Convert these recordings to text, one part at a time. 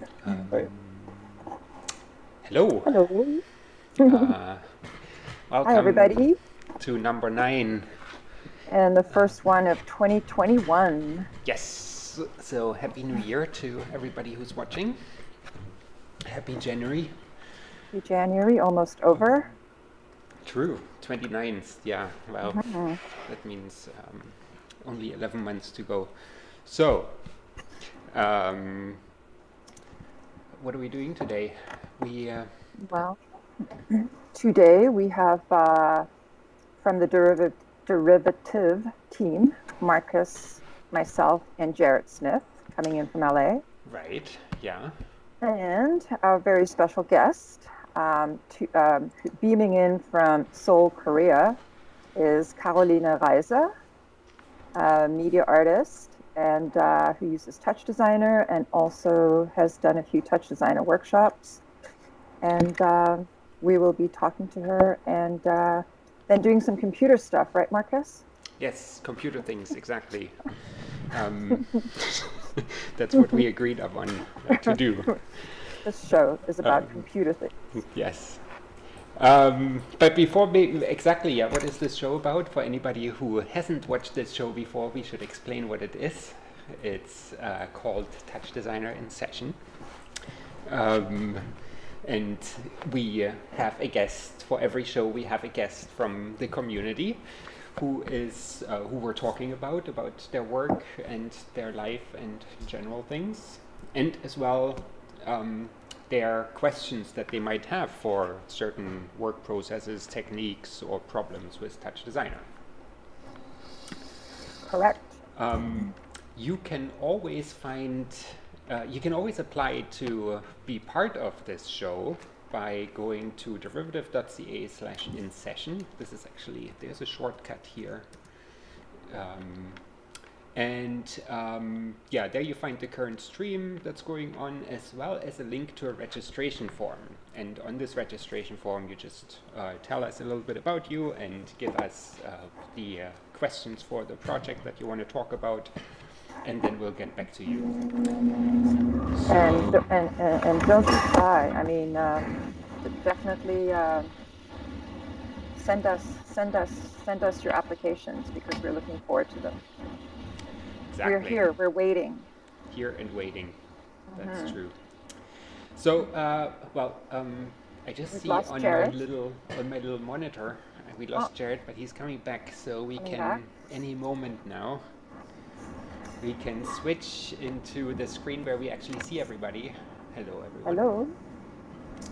Right. Hello. Hello. Uh, Hi, Welcome everybody. to number 9. And the first one of 2021. Yes. So Happy New Year to everybody who's watching. Happy January. Happy January, almost over. True. 29th. Yeah. Well, Mhm. that means only 11 months to go. So, um, what are we doing today? We Well, today we have from the derivative team, Marcus, myself, and Jarrett Smith coming in from LA. right. Yeah. And our very special guest, beaming in from Seoul, Korea, is Carolina Reize, a media artist and who uses TouchDesigner and also has done a few TouchDesigner workshops. And we will be talking to her and then doing some computer stuff, right, Marcus? Yes. Computer things. Exactly. Um, that's what we agreed upon to do. This show is about Um, computer things. yes. But before exactly, yeah, what is this show about? For anybody who hasn't watched this show before, we should explain what it is. It's called TouchDesigner InSession. Um, and we have a guest for every show. We have a guest from the community who we're talking about their work and their life and general things, and as well their questions that they might have for certain work processes, techniques, or problems with TouchDesigner. Correct. You can always you can always apply to be part of this show by going to derivative.ca/InSession. This is actually, there's a shortcut here. Yeah, there you find the current stream that's going on, as well as a link to a registration form. And on this registration form, you just tell us a little bit about you and give us the questions for the project that you want to talk about, and then we'll get back to you. And don't be shy. I mean, definitely send us your applications because we're looking forward to them. Exactly. We're here. We're waiting. Here and waiting. That's true. So, I just We've see lost on Jared. my little monitor, we lost Jared, but he's coming back, so we Coming can back. any moment now. We can switch into the screen where we actually see everybody. Hello, everyone. Hello.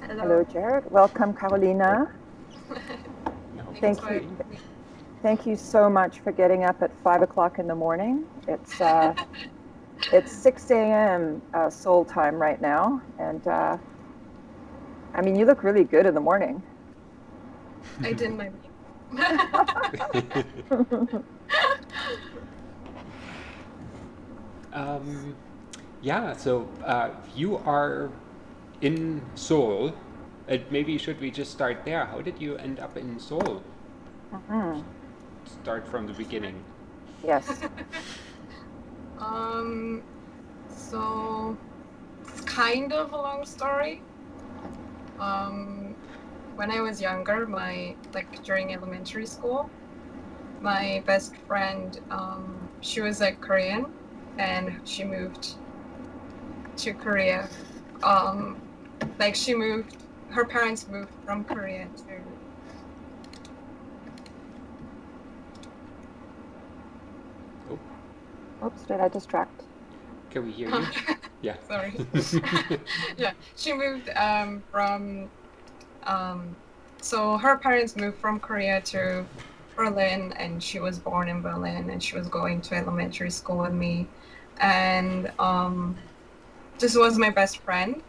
Hello. Hello, Jared. Welcome, Carolina. Thank you so much for getting up at 5 o'clock in the morning. It's 6 a.m. Seoul time right now, and I mean, you look really good in the morning. I did my Yeah, so you are in Seoul. Maybe should we just start there? How did you end up in Seoul? Start from the beginning. Yes. So it's kind of a long story. When I was younger, during elementary school, my best friend, she was like Korean, and she moved to Korea. Her parents moved from Korea to. Oops, did I distract? Can we hear you? Yeah. Sorry. Yeah, she moved from. So her parents moved from Korea to Berlin, and she was born in Berlin, and she was going to elementary school with me, and this was my best friend,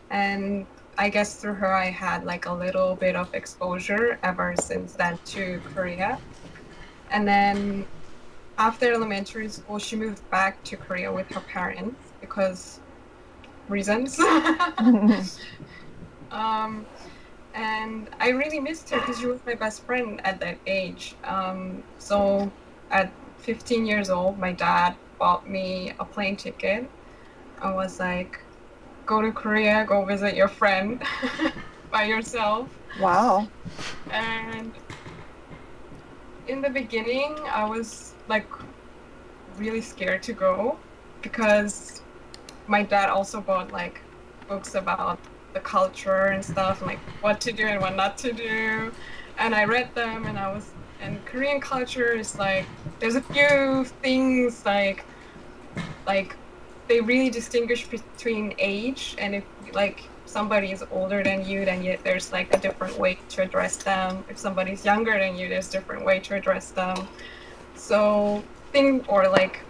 and I guess through her I had like a little bit of exposure ever since then to Korea, and then after elementary school she moved back to Korea with her parents because reasons. And I really missed her because she was my best friend at that age. So at 15 years old, my dad bought me a plane ticket. I was like, go to Korea, go visit your friend by yourself. Wow. And in the beginning, I was like really scared to go because my dad also bought like books about the culture and stuff, like what to do and what not to do. And I read them and Korean culture is like, there's a few things like they really distinguish between age, and if like somebody is older than you, then there's like a different way to address them. If somebody's younger than you, there's a different way to address them. So or like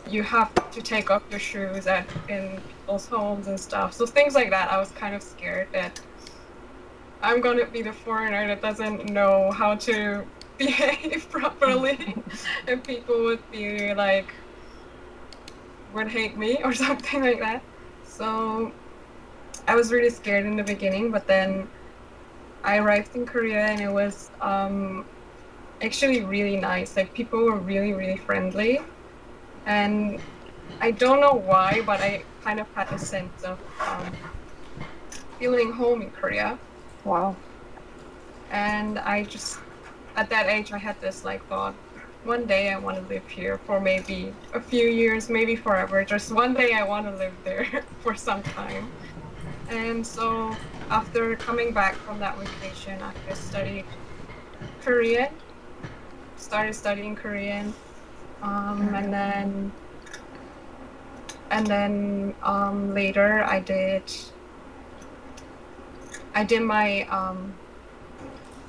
you have to take off your shoes in people's homes and stuff. So things like that, I was kind of scared that I'm gonna be the foreigner that doesn't know how to behave properly, and people would hate me or something like that. So I was really scared in the beginning, but then I arrived in Korea and it was actually really nice. Like people were really, really friendly. And I don't know why, but I kind of had a sense of feeling home in Korea. Wow. And I just, at that age, I had this like thought, one day I want to live here for maybe a few years, maybe forever. Just one day I want to live there for some time. And so after coming back from that vacation, I just studied Korean, started studying Korean, and then later I did my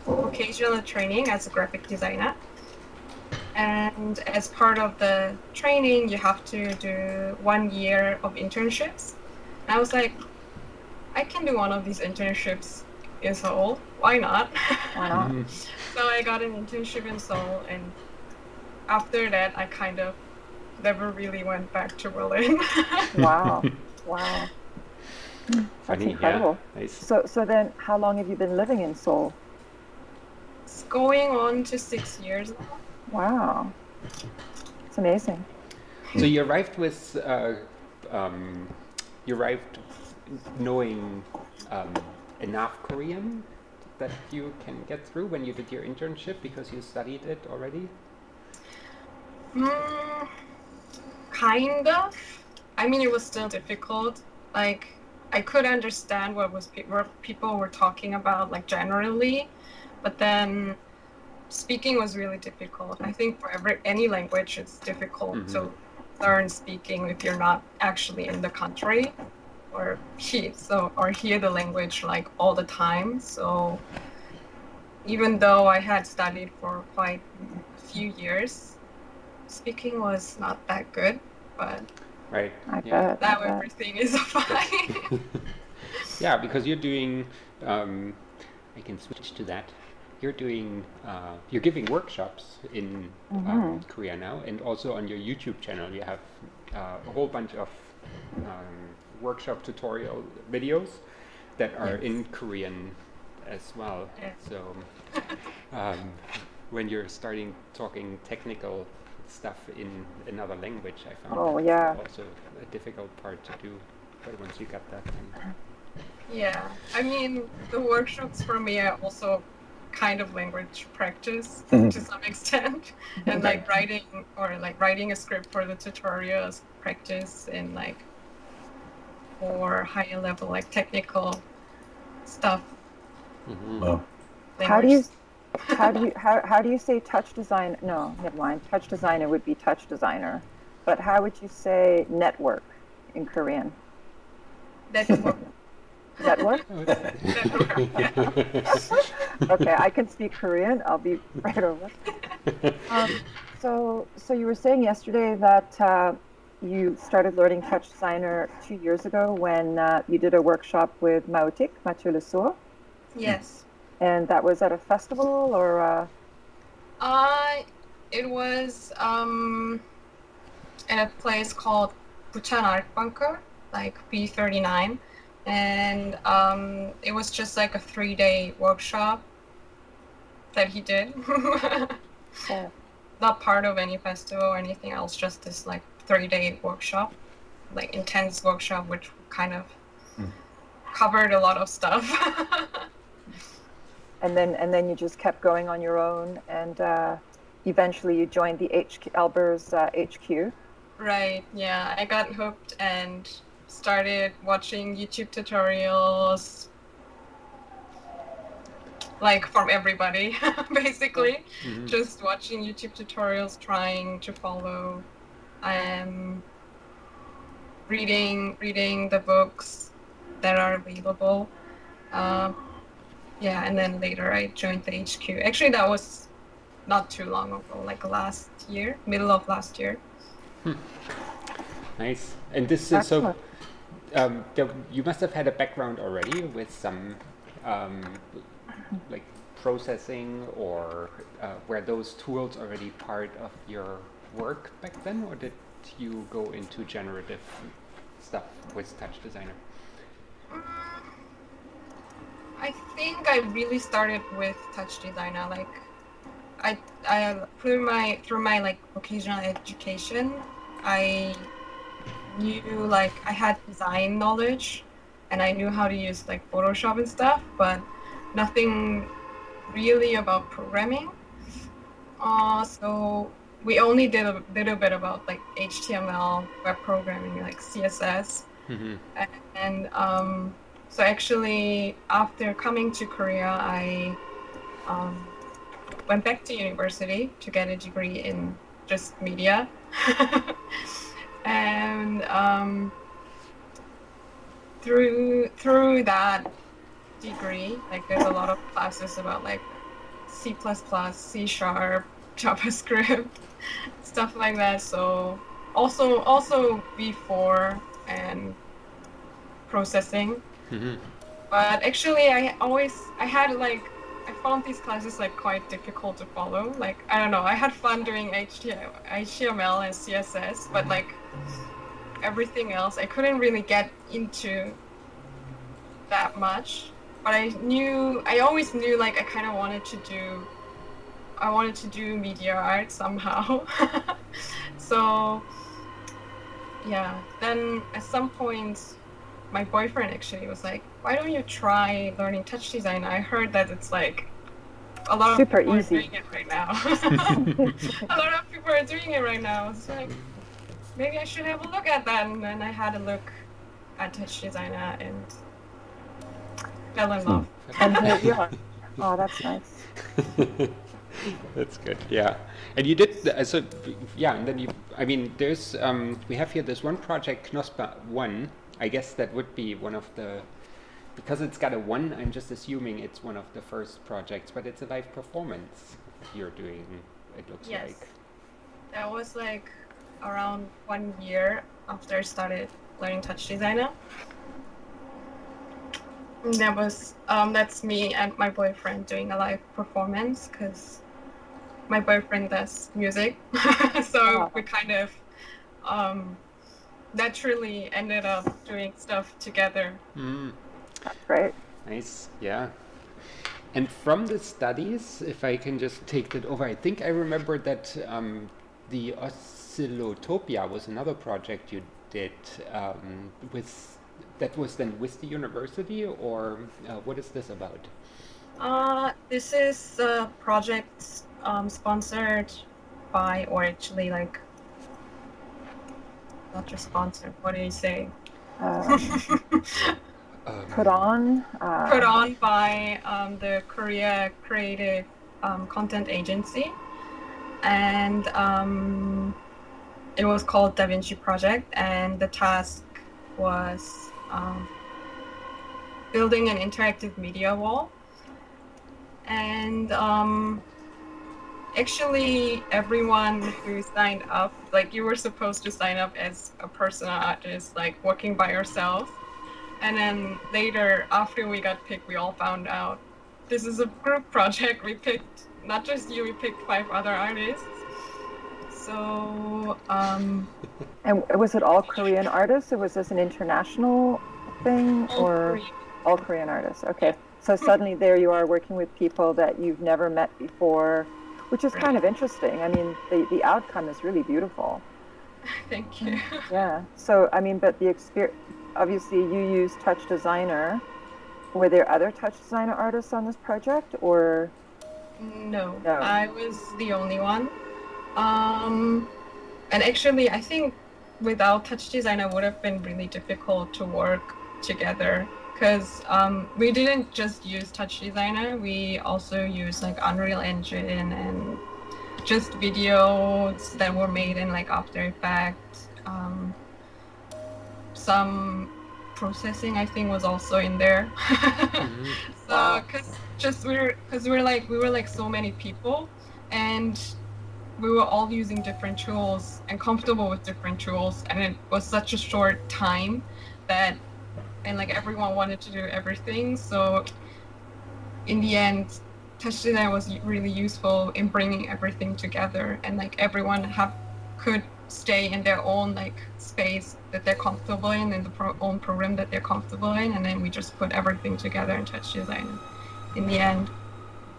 vocational training as a graphic designer. And as part of the training, you have to do 1 year of internships. And I was like, I can do one of these internships in Seoul. Why not? Why not? So I got an internship in Seoul, and after that, I kind of never really went back to Berlin. Wow. Wow. That's Funny, incredible. yeah. Nice. So then how long have you been living in Seoul? It's going on to 6 years now. Wow. It's amazing. So you arrived with, you arrived knowing enough Korean that you can get through when you did your internship because you studied it already? Kind of. I mean, it was still difficult. Like, I could understand what people were talking about, like generally, but then speaking was really difficult. I think for any language, it's difficult to learn speaking if you're not actually in the country or hear the language like all the time. So even though I had studied for quite a few years, speaking was not that good, but Right. I bet. now everything is fine. Yeah, because you're doing, I can switch to that. You're doing, you're giving workshops in Korea now, and also on your YouTube channel you have a whole bunch of workshop tutorial videos that are in Korean as well. Yes. So when you're starting talking technical stuff in another language, I found also a difficult part to do, but once you got that, then Yeah, I mean, the workshops for me are also kind of language practice to some extent, and like writing a script for the tutorials practice in like more higher level, like technical stuff. Wow. How do you say touch design? No, never mind. Touch designer would be touch designer, but how would you say network in Korean? Network. Network? Yeah. Okay, I can speak Korean. I'll be right over. So you were saying yesterday that you started learning touch designer 2 years ago when you did a workshop with Mathieu Lesour. Yes. And that was at a festival or? It was in a place called Bucheon Art Bunker, like B39. And it was just like a 3-day workshop that he did. Not part of any festival or anything else, just this like 3-day workshop, like intense workshop, which kind of covered a lot of stuff. And then you just kept going on your own, and eventually you joined the Albers HQ. Right, yeah, I got hooked and started watching YouTube tutorials, like from everybody, basically. Mm-hmm. Just watching YouTube tutorials, trying to follow, reading the books that are available. Yeah, and then later I joined the HQ. Actually, that was not too long ago, like last year, middle of last year. Nice. And this is Excellent. you must have had a background already with some like processing, or were those tools already part of your work back then, or did you go into generative stuff with TouchDesigner? I think I really started with TouchDesigner. Like, I through my like vocational education, I knew, like, I had design knowledge, and I knew how to use like Photoshop and stuff, but nothing really about programming. So we only did a little bit about like HTML, web programming, like CSS, Mm-hmm. and so actually after coming to Korea, I went back to university to get a degree in just media. And through that degree, like there's a lot of classes about like C++, C#, JavaScript, stuff like that. So also V4 and processing. Mm-hmm. But actually, I found these classes like quite difficult to follow. Like, I don't know, I had fun doing HTML and CSS, but like everything else, I couldn't really get into that much. But I always knew like I kind of wanted to do media art somehow. So yeah, then at some point, my boyfriend actually was like, "Why don't you try learning TouchDesign? I heard that it's like a lot Super of people easy. are doing it right now." A lot of people are doing it right now. It's like, maybe I should have a look at that. And then I had a look at TouchDesigner and fell in love. And here you are. Oh, that's nice. That's good. Yeah, and you did so. Yeah, and then I mean, there's we have here this one project, Knospa 1. I guess that would be one of the, because it's got a 1. I'm just assuming it's one of the first projects, but it's a live performance you're doing. It looks Yes. like. That was like around 1 year after I started learning TouchDesigner. And that was that's me and my boyfriend doing a live performance, because my boyfriend does music. So we kind of naturally ended up doing stuff together. That's great. Nice. Yeah. And from the studies, if I can just take that over, I think I remember that the Oscillotopia was another project you did with. That was then with the university, or what is this about? This is a project sponsored by, or actually like, not just sponsored, what do you say? Put on By the Korea Creative Content Agency, and it was called Davinci Project, and the task was building an interactive media wall. And actually everyone who signed up, like, you were supposed to sign up as a personal artist, like working by yourself. And then later, after we got picked, we all found out this is a group project. We picked, not just you, we picked 5 other artists. So And was it all Korean artists, or was this an international thing, or all Korean artists? Okay, so suddenly there you are working with people that you've never met before, which is kind of interesting. I mean, the outcome is really beautiful. Thank you. Yeah. So I mean, but the experience, obviously you use TouchDesigner. Were there other TouchDesigner artists on this project, or No, no? I was the only one. Um, and actually, I think without TouchDesigner would have been really difficult to work together because we didn't just use TouchDesigner. We also used like Unreal Engine and just videos that were made in like After Effects. Some processing I think was also in there. Hmm. So Wow. we were like so many people, and we were all using different tools and comfortable with different tools, and it was such a short time that, and like everyone wanted to do everything. So in the end, TouchDesign was really useful in bringing everything together, and like everyone could stay in their own like space that they're comfortable in the own program that they're comfortable in, and then we just put everything together in TouchDesign in the end.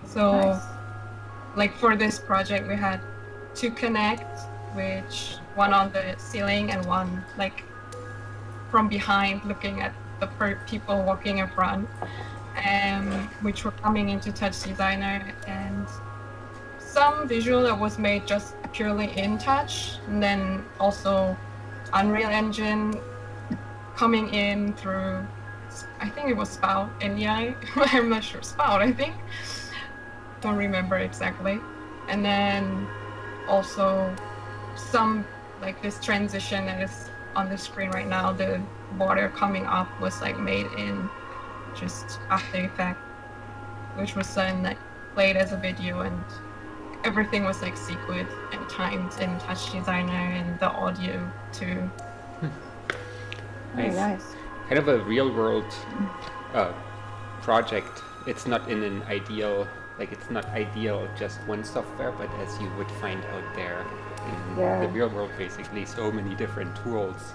So Nice. like for this project, we had two connect, which one on the ceiling and one like from behind, looking at the people walking in front, which were coming into TouchDesigner, and some visual that was made just purely in Touch, and then also Unreal Engine coming in through, I think it was Spout NEI. I'm not sure, Spout, I think. Don't remember exactly. And then also some like this transition that is on the screen right now, the water coming up was like made in just After Effects, which was then like played as a video, and everything was like sequenced and timed in TouchDesigner, and the audio too. Very Nice. nice. Kind of a real world uh, project. It's not in an ideal, like it's not ideal just one software, but as you would find out there in the Yeah. real world, basically so many different tools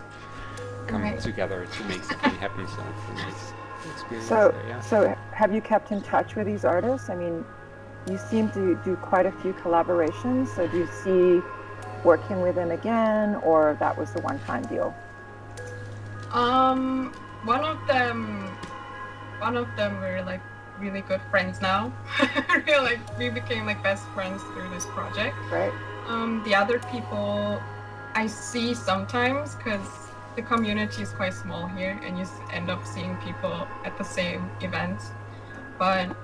come Right. together to make something happen. So it's a nice experience So, there, yeah. so have you kept in touch with these artists? I mean, you seem to do quite a few collaborations. So do you see working with them again, or that was the one-time deal? Um, one of them, we're like really good friends now. We became like best friends through this project. Right? The other people I see sometimes because the community is quite small here, and you end up seeing people at the same event, but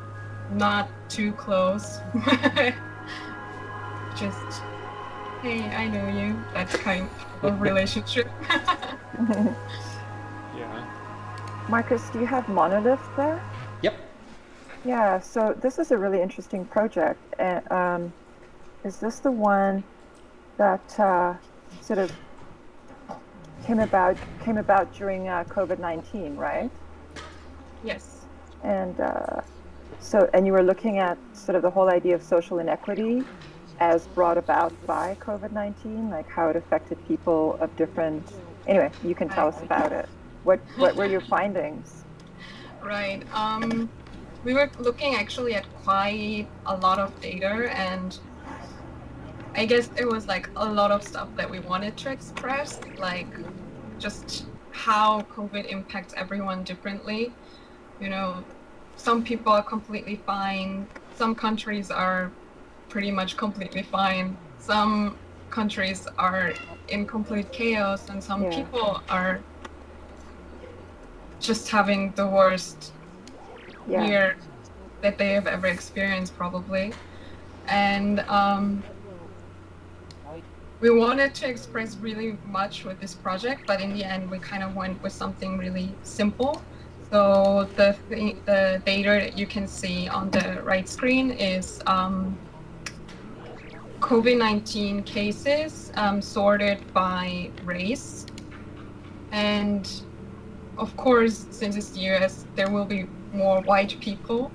not too close. Just, hey, I know you. That kind of relationship. Yeah. Marcus, do you have Monolith there? Yep. Yeah, so this is a really interesting project. And is this the one that sort of came about during COVID-19, right? Yes. And and you were looking at sort of the whole idea of social inequity as brought about by COVID-19, like how it affected people of different. Anyway, you can tell us about it. What were your findings? Right. We were looking actually at quite a lot of data, and I guess it was like a lot of stuff that we wanted to express, like just how COVID impacts everyone differently. You know, some people are completely fine. Some countries are pretty much completely fine. Some countries are in complete chaos, and some Yeah. people are just having the worst Yeah. year that they have ever experienced, probably. And we wanted to express really much with this project, but in the end, we kind of went with something really simple. So the data that you can see on the right screen is COVID-19 cases sorted by race. And of course, since it's the US, there will be more white people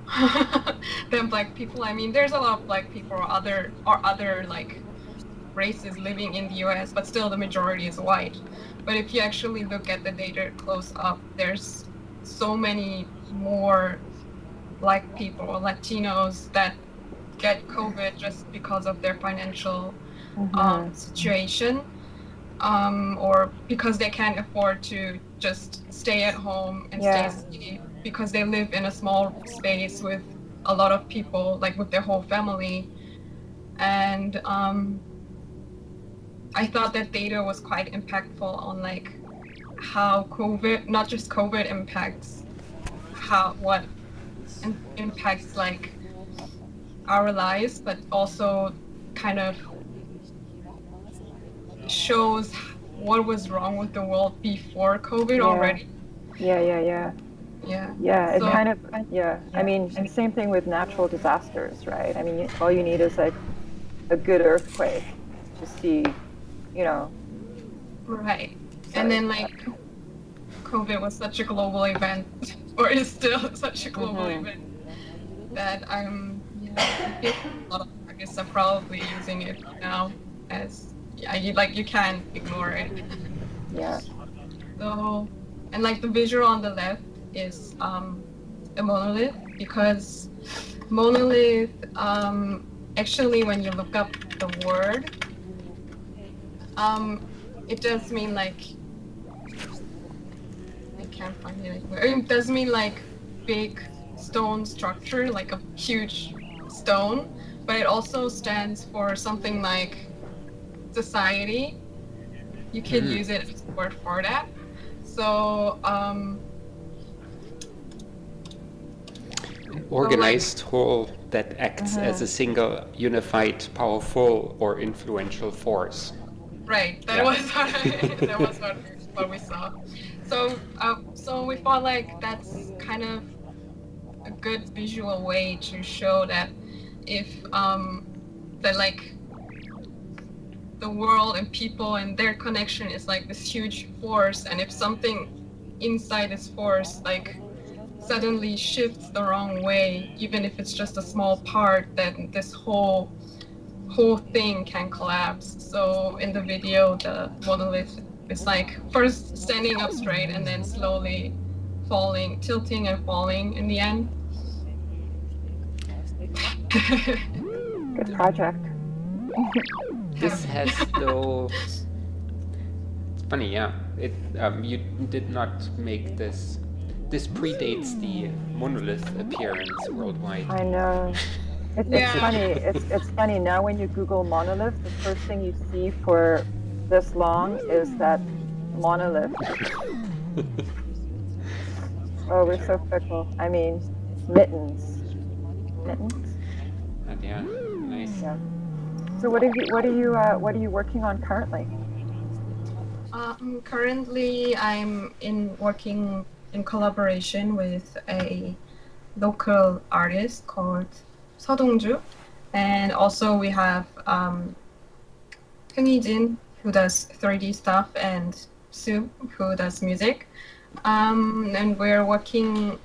than black people. I mean, there's a lot of black people or other like races living in the US, but still the majority is white. But if you actually look at the data close up, there's so many more black people or Latinos that get COVID just because of their financial situation, or because they can't afford to just stay at home and Yeah. stay safe because they live in a small space with a lot of people, like with their whole family. And I thought that data was quite impactful on like how COVID, not just COVID impacts what impacts like our lives, but also kind of shows what was wrong with the world before COVID Yeah. already. Yeah. It So, kind of, I mean, same thing with natural disasters, right? I mean, all you need is like a good earthquake to see, you know. right. So, And then like COVID was such a global event, or is still such a global event, that I feel a lot of artists are probably using it now as you can't ignore it. yeah. So, and like the visual on the left is a monolith, because monolith, actually when you look up the word, it does mean like, I can't find it anywhere. It does mean like big stone structure, like a huge stone, but it also stands for something like society. You can use it as a word for that. So, organized whole that acts as a single, unified, powerful, or influential force. right. That was what we saw. So, so we felt like that's kind of a good visual way to show that if that like the world and people and their connection is like this huge force, and if something inside this force like suddenly shifts the wrong way, even if it's just a small part, then this whole thing can collapse. So in the video, the monolith is like first standing up straight and then slowly falling, tilting and falling in the end. Good project. This has though. It's funny, yeah. It you did not make this. This predates the monolith appearance worldwide. I know. It's funny. It's funny now when you Google monolith, the first thing you see for this long is that monolith. Oh, we're so fickle. I mean, mittens. And yeah, nice. Yeah. So what are you working on currently? Currently, I'm working in collaboration with a local artist called 서동주, and also we have Jin, who does 3D stuff, and Sue, who does music. And we're working,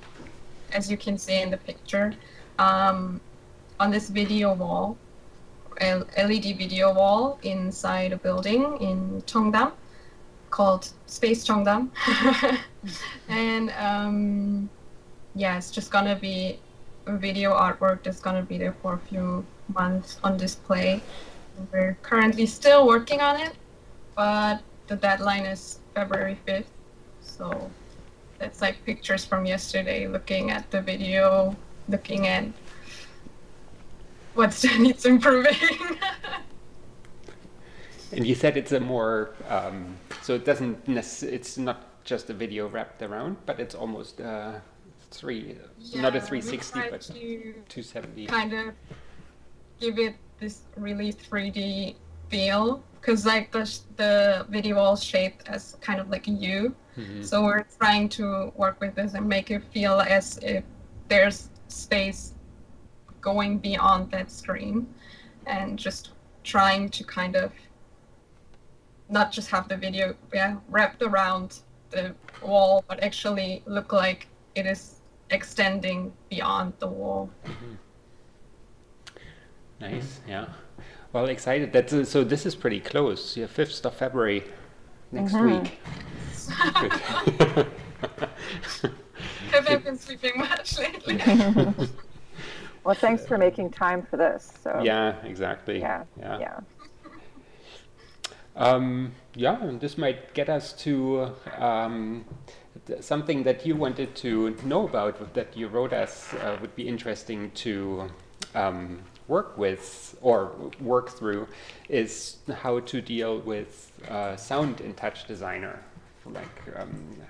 as you can see in the picture, on this video wall, LED video wall inside a building in Cheongdam called Space Cheongdam. And yeah, it's just gonna be a video artwork that's gonna be there for a few months on display. We're currently still working on it, but the deadline is February 5th. So that's like pictures from yesterday, looking at the video, looking at what still needs improving. And you said it's a more, so it doesn't it's not just a video wrapped around, but it's almost not a 360, but 270. Kind of give it this really 3D feel, because like the video wall is shaped as kind of like a U. So we're trying to work with this and make it feel as if there's space going beyond that screen, and just trying to kind of not just have the video wrapped around the wall, but actually look like it is extending beyond the wall. Nice, yeah. Well, excited. That's so this is pretty close. Yeah, 5th of February next week. Good. Have I been sleeping much lately? Well, thanks for making time for this. So Yeah, exactly. yeah. Yeah, and this might get us to something that you wanted to know about, that you wrote us would be interesting to work with or work through, is how to deal with sound in TouchDesigner, like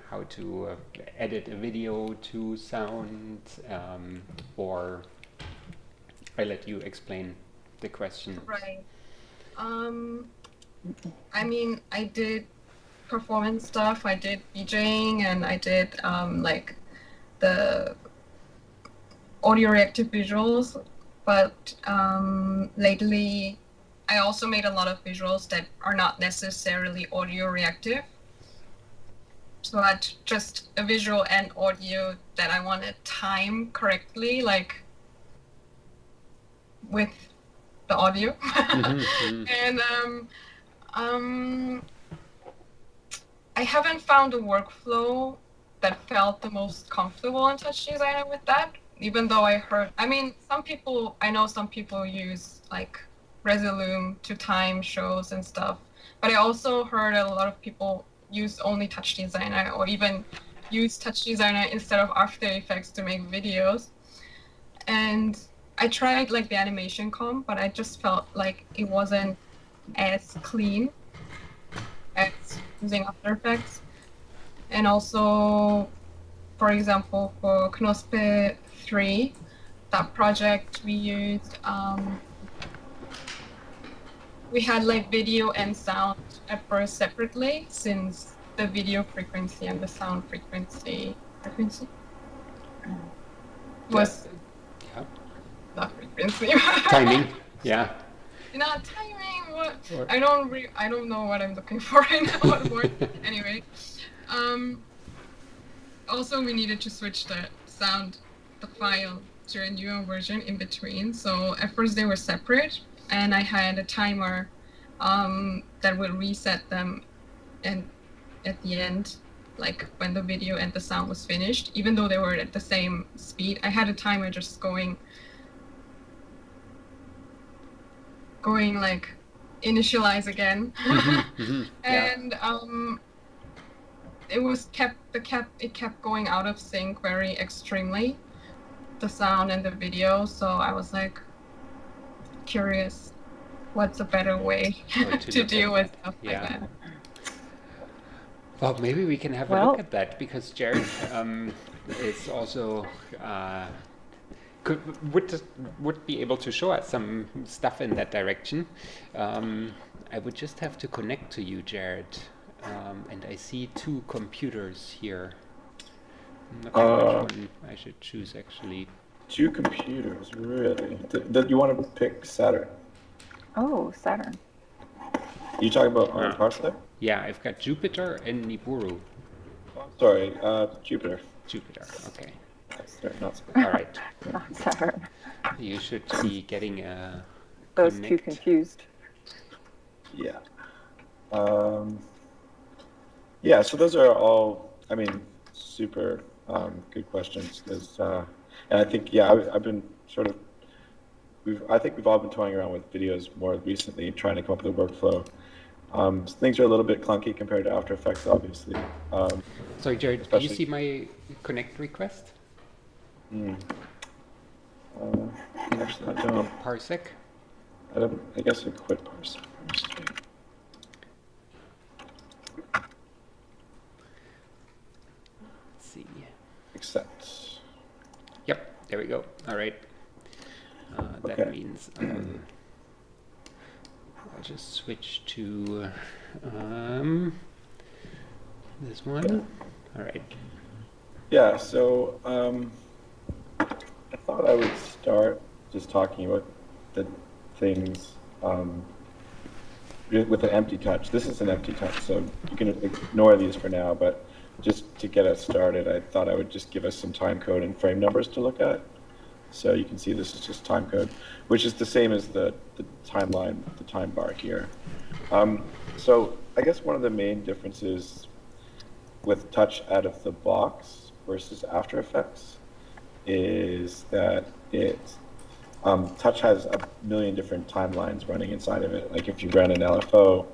how to edit a video to sound, or I let you explain the question. Right. I mean, I did performance stuff, I did DJing, and I did like the audio reactive visuals, but lately I also made a lot of visuals that are not necessarily audio reactive. So that's just a visual and audio that I want to time correctly, like with the audio. And I haven't found a workflow that felt the most comfortable on TouchDesigner with that, even though I mean, I know some people use like Resolume to time shows and stuff, but I also heard a lot of people use only TouchDesigner, or even use TouchDesigner instead of After Effects to make videos. And I tried like the animation comp, but I just felt like it wasn't as clean as using After Effects. And also, for example, for Knospe 3, that project we used, we had like video and sound at first separately, since the video frequency and the sound frequency was not frequency. Timing, yeah. Not timing. What? I don't know what I'm looking for right now. What word? Anyway, also we needed to switch the file to a newer version in between. So at first they were separate, and I had a timer that would reset them, and at the end, like when the video and the sound was finished, even though they were at the same speed, I had a timer just going like initialize again. And it kept going out of sync very extremely, the sound and the video. So I was like curious, what's a better way to deal with stuff like that. Well, maybe we can have a look at that, because Jared is also would be able to show us some stuff in that direction. I would just have to connect to you, Jared, and I see two computers here. I'm not sure which one I should choose, actually. Two computers, really? You want to pick Saturn? Oh, Saturn. You talking about our parse? Yeah, I've got Jupiter and Nibiru. Sorry, Jupiter. Jupiter, okay. Not all right. Not Saturn. You should be getting a Those two confused. Yeah. Yeah, so those are all, I mean, super good questions. And I think, I've been sort of, I think we've all been toying around with videos more recently, trying to come up with a workflow. Things are a little bit clunky compared to After Effects, obviously. Sorry, Jared, do you see my connect request? Actually, I don't. Parsec? I guess I quit Parsec. Let's see. Accept. Yep, there we go. All right. That means I'll just switch to this one. Yeah. All right. Yeah, so I thought I would start just talking about the things with an empty touch. This is an empty touch, so you can ignore these for now, but just to get us started, I thought I would just give us some time code and frame numbers to look at. So you can see this is just time code, which is the same as the timeline, the time bar here. So I guess one of the main differences with Touch out of the box versus After Effects is that Touch has a million different timelines running inside of it. Like if you run an LFO,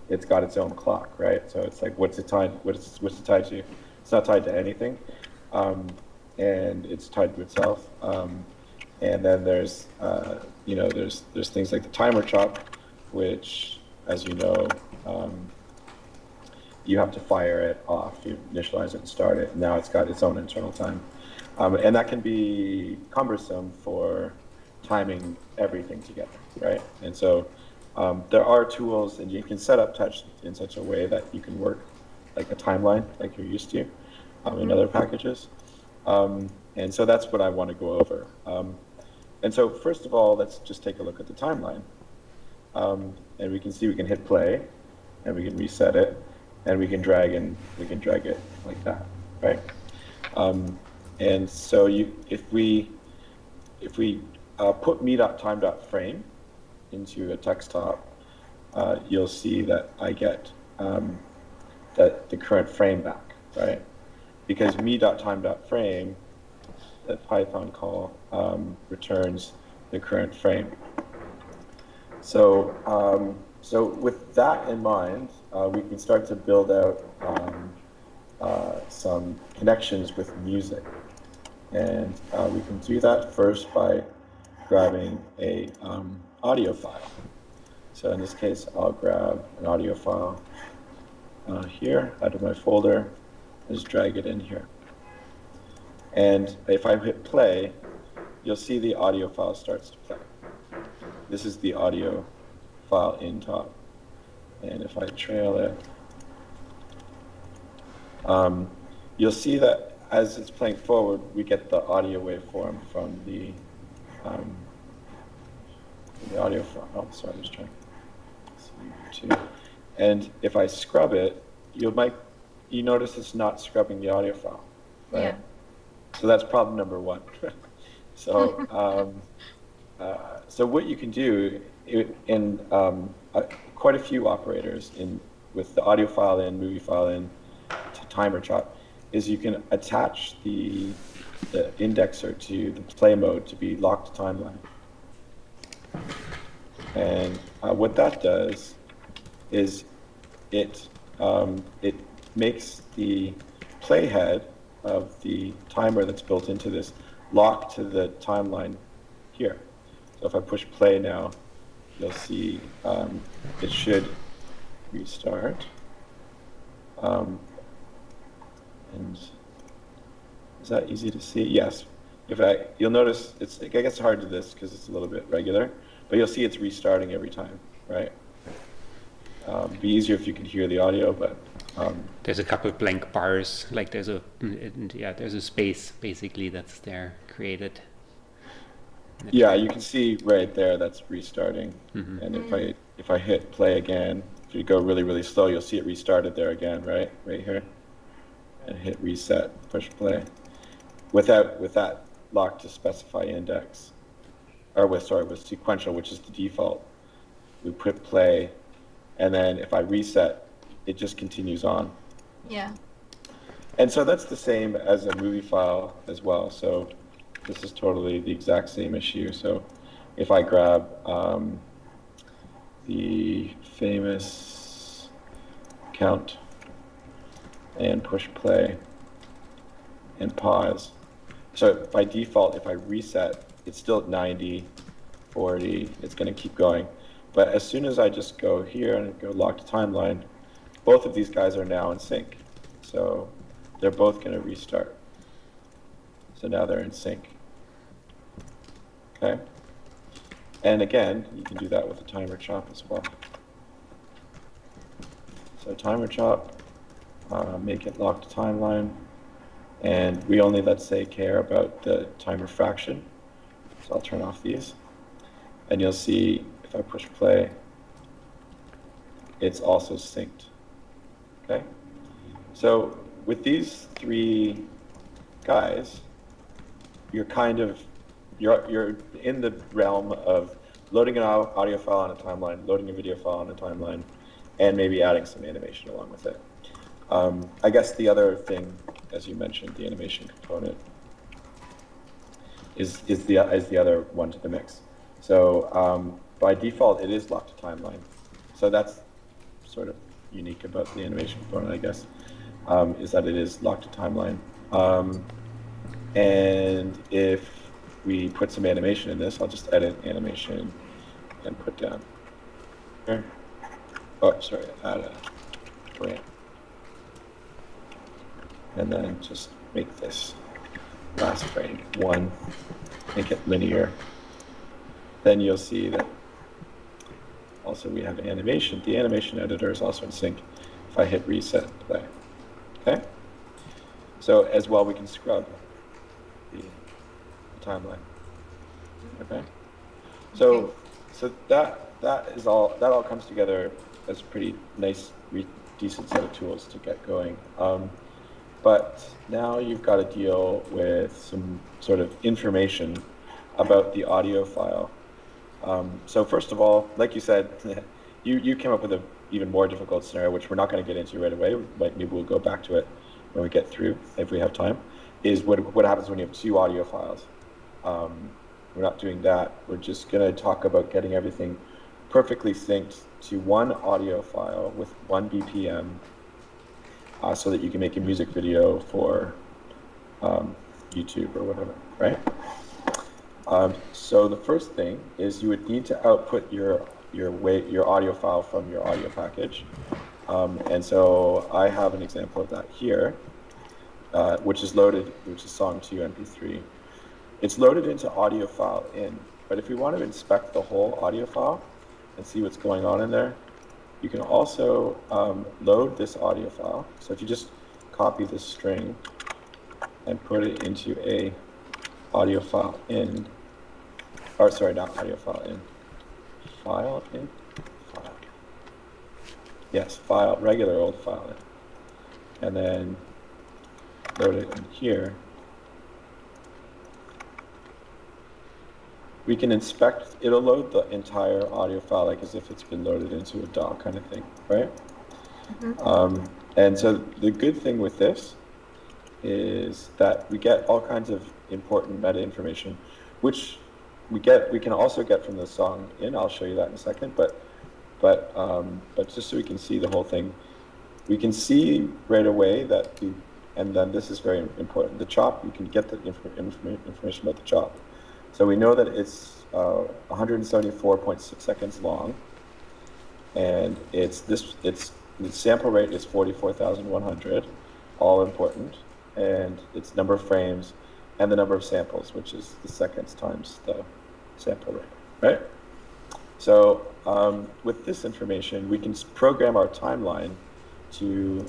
it's got its own clock, right? So it's like, what's it tied? What's it tied to? It's not tied to anything, and it's tied to itself. And then there's there's things like the timer chop, which, as you know, you have to fire it off. You initialize it and start it. And now it's got its own internal time, and that can be cumbersome for timing everything together, right? And so there are tools, and you can set up touch in such a way that you can work like a timeline, like you're used to in other packages. And so that's what I want to go over. And so first of all, let's just take a look at the timeline. And we can see we can hit play, and we can reset it, and we can drag it like that, right? And so if we put me.time.frame into a text top, you'll see that I get the current frame back, right? Because me.time.frame, that Python call, returns the current frame. So, so with that in mind, we can start to build out some connections with music. And we can do that first by grabbing a audio file. So in this case, I'll grab an audio file here out of my folder, and just drag it in here. And if I hit play, you'll see the audio file starts to play. This is the audio file in top. And if I trail it, you'll see that as it's playing forward, we get the audio waveform from the audio file. Oh, sorry, I'm just trying to. And if I scrub it, you notice it's not scrubbing the audio file, right? Yeah. So that's problem number one. So, so what you can do in quite a few operators with the audio file in, movie file in, to timer chop, is you can attach the indexer to the play mode to be locked to timeline. And what that does is it makes the playhead of the timer that's built into this locked to the timeline here. So if I push play now, you'll see it should restart. And is that easy to see? Yes. You'll notice it gets hard to this because it's a little bit regular, but you'll see it's restarting every time, right? It'd be easier if you could hear the audio, but there's a couple of blank bars, like there's a space basically that's there created. Yeah, you can see right there that's restarting. And if I hit play again, if you go really, really slow, you'll see it restarted there again, right here, and hit reset, push play, with that locked to specify index, or with sequential, which is the default. We put play, and then if I reset, it just continues on. Yeah. And so that's the same as a movie file as well. So this is totally the exact same issue. So if I grab the famous count and push play and pause. So by default, if I reset, it's still at 90, 40, it's going to keep going. But as soon as I just go here and go lock to timeline, both of these guys are now in sync. So they're both going to restart. So now they're in sync. Okay? And again, you can do that with the timer chop as well. So timer chop, make it locked to timeline. And we only, let's say, care about the timer fraction. So I'll turn off these. And you'll see if I push play, it's also synced. Okay? So with these three guys, you're in the realm of loading an audio file on a timeline, loading a video file on a timeline, and maybe adding some animation along with it. I guess the other thing, as you mentioned, the animation component is the other one to the mix. So by default, it is locked to timeline. So that's sort of unique about the animation component, I guess, is that it is locked to timeline. And if we put some animation in this, I'll just edit animation and put down here. Oh, sorry, add a frame. And then just make this last frame 1, make it linear. Then you'll see that also we have animation. The animation editor is also in sync if I hit reset and play. Okay? So as well, we can scrub the timeline. Okay? So that all comes together as a pretty nice, decent set of tools to get going. But now you've got to deal with some sort of information about the audio file. So first of all, like you said, you came up with an even more difficult scenario, which we're not going to get into right away. Maybe we'll go back to it when we get through, if we have time, is what happens when you have 2 audio files. We're not doing that. We're just going to talk about getting everything perfectly synced to 1 audio file with 1 BPM, so that you can make a music video for YouTube or whatever, right? So the first thing is you would need to output your audio file from your audio package. And so I have an example of that here, which is song 2 MP3. It's loaded into audio file in, but if we want to inspect the whole audio file and see what's going on in there, you can also load this audio file. So if you just copy this string and put it into a audio file in, or sorry, not audio file in, file in, file. Yes, file, regular old file in. And then load it in here. We can inspect, it'll load the entire audio file like as if it's been loaded into a DAW kind of thing, right? Mm-hmm. And so the good thing with this is that we get all kinds of important meta information, which we can also get from the song in. I'll show you that in a second, but just so we can see the whole thing, we can see right away that and then this is very important, the chop, you can get the information about the chop. So we know that it's 174.6 seconds long, and the sample rate is 44,100, all important, and its number of frames and the number of samples, which is the seconds times the sample rate, right? So with this information, we can program our timeline to,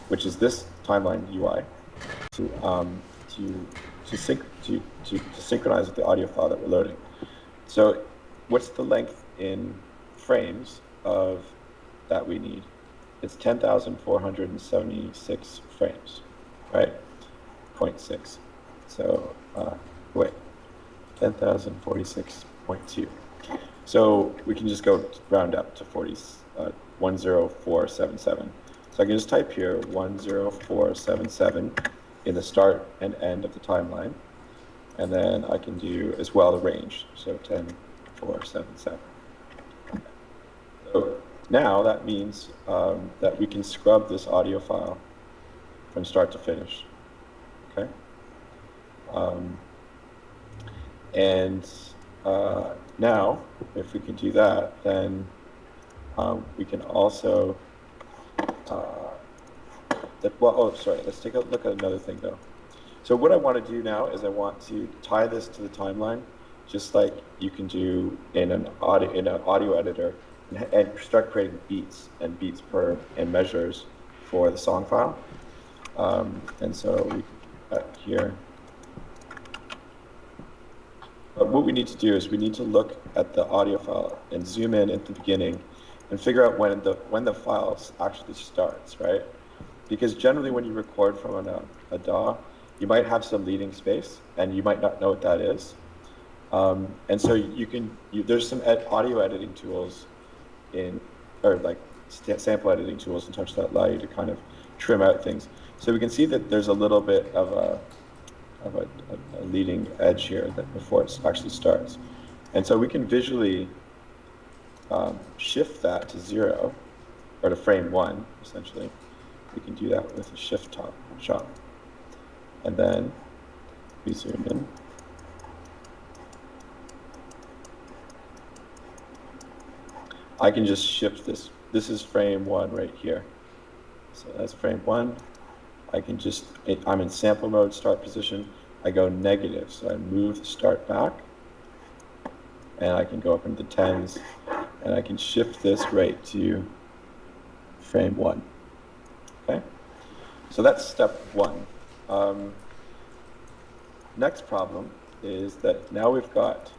which is this timeline UI, to synchronize with the audio file that we're loading. So what's the length in frames of that we need? It's 10,476 frames, right? 0.6. So wait, 10,046.2. So we can just go round up to 10477. So I can just type here 10477 in the start and end of the timeline, and then I can do as well the range, so 10477. So now that means that we can scrub this audio file from start to finish, okay? Now, if we can do that, then we can also, let's take a look at another thing though. So what I want to do now is I want to tie this to the timeline, just like you can do in an audio editor, and start creating beats and measures for the song file. And so we here. But what we need to do is we need to look at the audio file and zoom in at the beginning and figure out when the file actually starts, right? Because generally when you record from a DAW, you might have some leading space and you might not know what that is. And so there's some audio editing tools sample editing tools in Touch that allow you to kind of trim out things. So we can see that there's a little bit of a leading edge here before it actually starts. And so we can visually shift that to 0 or to frame 1, essentially. We can do that with a shift top shot. And then we zoom in. I can just shift this. This is frame 1 right here. So that's frame 1. I can just, I'm in sample mode, start position. I go negative, so I move the start back. And I can go up into the 10s. And I can shift this right to frame 1. Okay? So that's step 1. Next problem is that now we've got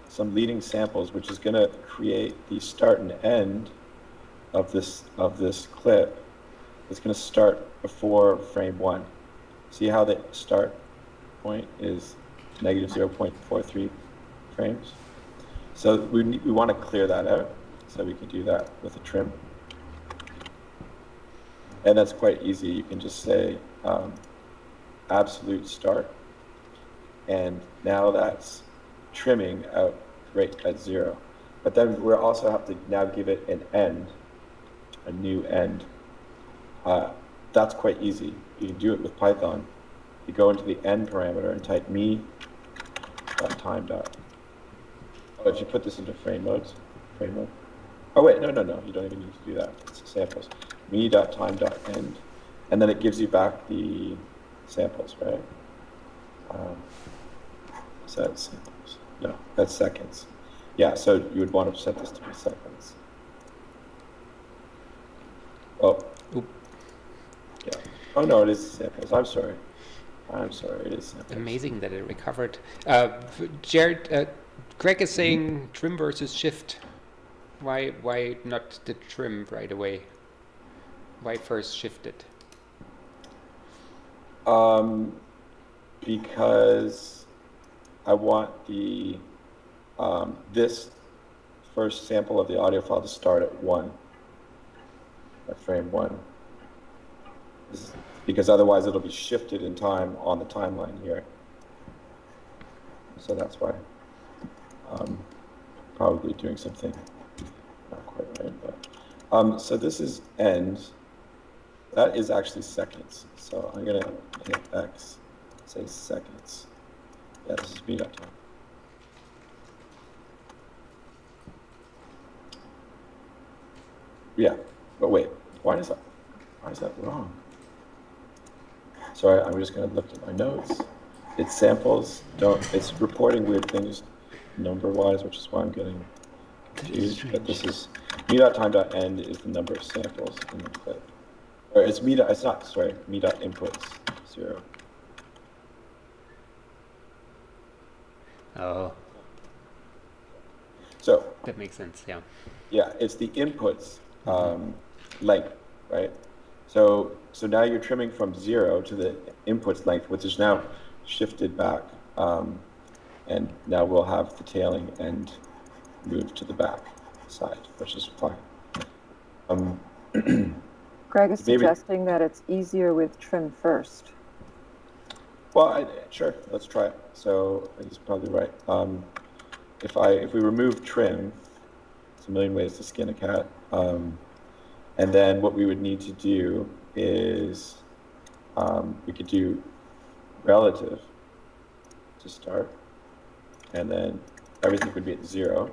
some leading samples, which is going to create the start and end of this clip. It's going to start before frame 1. See how the start point is negative 0.43 frames? So we want to clear that out, so we can do that with a trim. And that's quite easy. You can just say absolute start, and now that's trimming out right at 0. But then we also have to now give it an end, a new end. That's quite easy. You can do it with Python. You go into the end parameter and type me.time. Oh, if you put this into frame mode. Oh wait, no, you don't even need to do that. It's samples. Me.time.end, and then it gives you back the samples, right? Is that samples? No, that's seconds. Yeah, so you would want to set this to be seconds. Oh. Oop. Yeah. Oh no, it is samples. I'm sorry, it is samples. Amazing that it recovered. Jared, Greg is saying trim versus shift. Why not the trim right away? Why first shift it? Because I want the this first sample of the audio file to start at 1, at frame 1. Because otherwise it'll be shifted in time on the timeline here. So that's why. Probably doing something not quite right, but so this is end. That is actually seconds. So I'm gonna hit X, say seconds. Yeah, this is me.time. Yeah, but wait, why is that wrong? Sorry, I'm just gonna look at my notes. It's samples, it's reporting weird things number-wise, which is why I'm getting confused. But this is me.time.end is the number of samples in the clip. Or it's me.inputs 0. Oh. So that makes sense, yeah. Yeah, it's the inputs length, right? So now you're trimming from 0 to the inputs length, which is now shifted back. And now we'll have the tailing end move to the back side, which is fine. Greg is suggesting that it's easier with trim first. Well, sure, let's try it. So he's probably right. If we remove trim, there's a million ways to skin a cat. And then what we would need to do is we could do relative to start, and then everything would be at 0.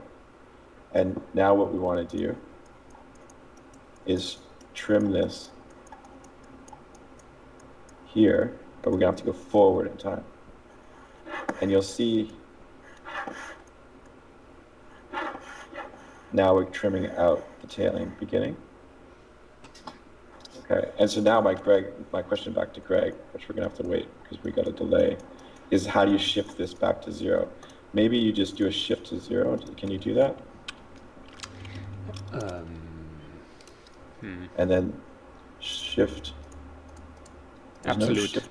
And now what we want to do is trim this here, but we're going to have to go forward in time. And you'll see now we're trimming out the tailing beginning. Okay, and so now my question back to Greg, which we're going to have to wait because we got a delay, is how do you shift this back to 0? Maybe you just do a shift to 0. Can you do that? And then shift. Absolute. No shift.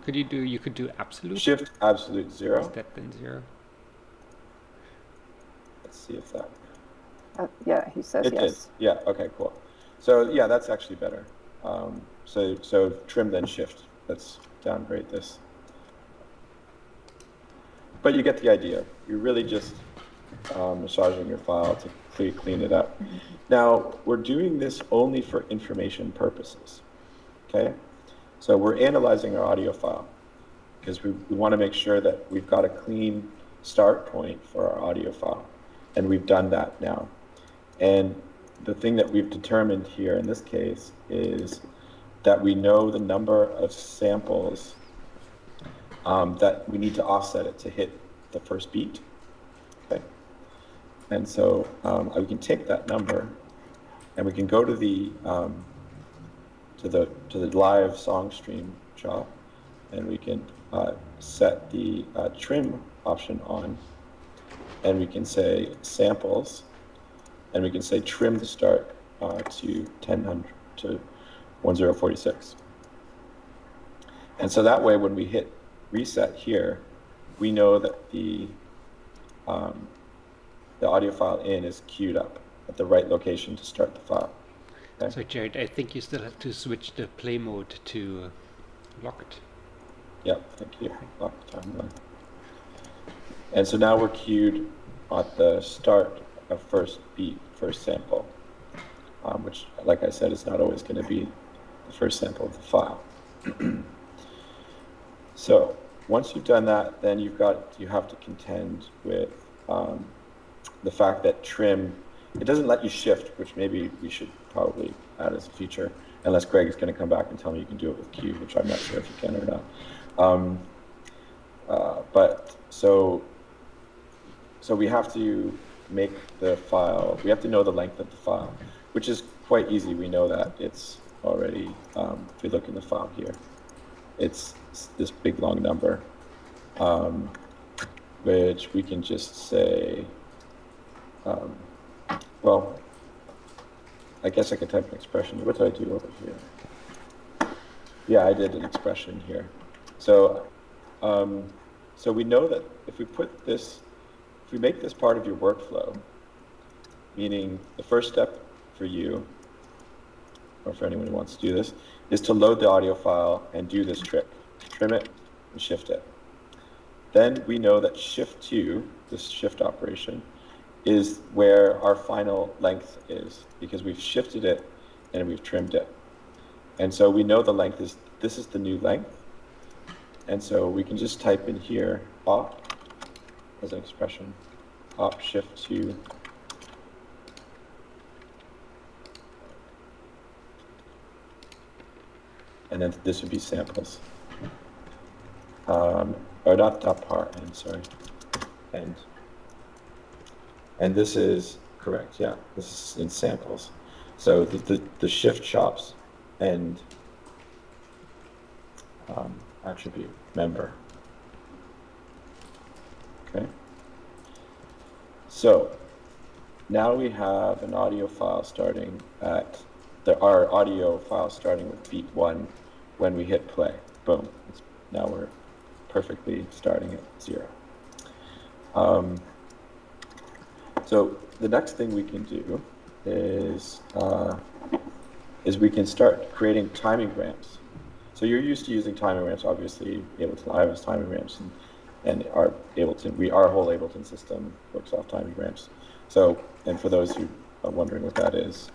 You could do absolute? Shift absolute 0. Is that then 0? Let's see if that. Yeah, he says it yes. Did. Yeah, okay, cool. So yeah, that's actually better. So trim then shift. Let's downgrade this. But you get the idea. You're really just massaging your file to clean it up. Now, we're doing this only for information purposes, okay? So we're analyzing our audio file because we want to make sure that we've got a clean start point for our audio file, and we've done that now. And the thing that we've determined here in this case is that we know the number of samples that we need to offset it to hit the first beat, okay? And so we can take that number and we can go to the live song stream shop, and we can set the trim option on, and we can say samples, and we can say trim the start to 1046. And so that way, when we hit reset here, we know that the audio file in is queued up at the right location to start the file. Okay? So Jared, I think you still have to switch the play mode to locked. Yep, thank you. Locked timeline. And so now we're queued at the start of first beat, first sample, which, like I said, is not always going to be the first sample of the file. So once you've done that, then you have to contend with the fact that trim, it doesn't let you shift, which maybe we should probably add as a feature, unless Greg is going to come back and tell me you can do it with Q, which I'm not sure if you can or not. But so we have to make the file, we have to know the length of the file, which is quite easy. We know that it's already, if you look in the file here, it's this big long number, which we can just say, well, I guess I could type an expression. What did I do over here? Yeah, I did an expression here. So, so we know that if we put this, if we make this part of your workflow, meaning the first step for you, or for anyone who wants to do this, is to load the audio file and do this trick, trim it and shift it. Then we know that shift 2, this shift operation, is where our final length is, because we've shifted it and we've trimmed it. And so we know the length is, this is the new length. And so we can just type in here, op, as an expression, op shift 2, and then this would be samples. Or not that part, I'm sorry, end. And this is correct, yeah, this is in samples. So the shift chops and attribute member. Okay. So now we have an audio file starting at our audio file starting with beat 1 when we hit play. Boom. Now we're perfectly starting at 0. So the next thing we can do is we can start creating timing ramps. So you're used to using timing ramps, obviously. Ableton Live has timing ramps, and our whole Ableton system works off timing ramps. So, and for those who are wondering what that is,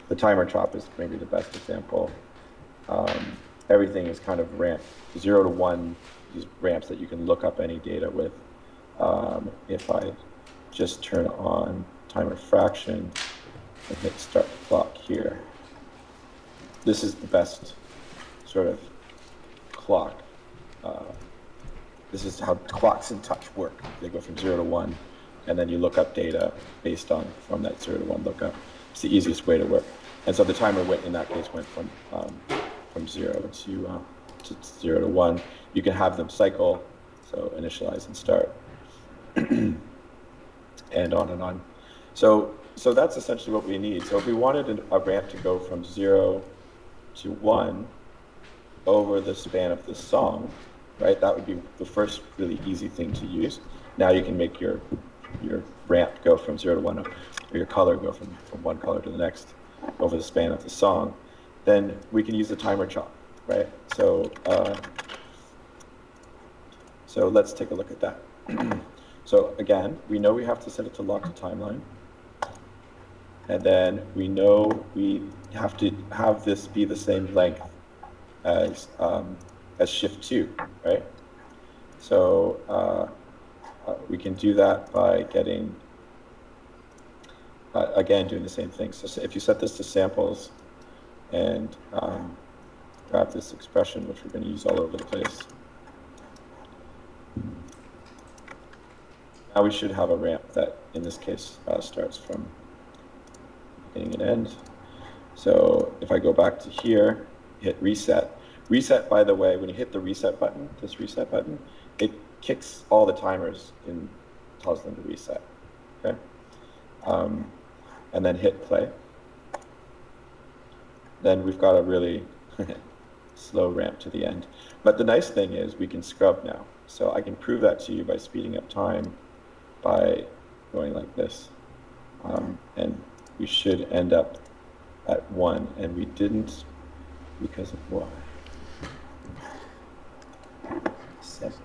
the timer chop is maybe the best example. Everything is kind of ramped 0 to 1, these ramps that you can look up any data with. If I just turn on timer fraction and hit start the clock here, this is the best sort of clock. This is how clocks in touch work. They go from 0 to 1, and then you look up data based on from that 0 to 1 lookup. It's the easiest way to work. And so the timer went, in that case, went from 0 to 0 to 1. You can have them cycle, so initialize and start, and on and on. So that's essentially what we need. So if we wanted a ramp to go from 0 to 1 over the span of the song, right? That would be the first really easy thing to use. Now you can make your ramp go from 0 to 1, or your color go from one color to the next over the span of the song. Then we can use the timer chop, right? So let's take a look at that. So again, we know we have to set it to lock to timeline. And then we know we have to have this be the same length as shift 2, right? So we can do that by getting, again, doing the same thing. So if you set this to samples and grab this expression, which we're going to use all over the place, now we should have a ramp that, in this case, starts from beginning and end. So if I go back to here, hit reset. Reset, by the way, when you hit the reset button, this reset button, it kicks all the timers and tells them to reset. Okay, and then hit play. Then we've got a really slow ramp to the end. But the nice thing is we can scrub now. So I can prove that to you by speeding up time by going like this. And we should end up at 1, and we didn't because of why? Seconds.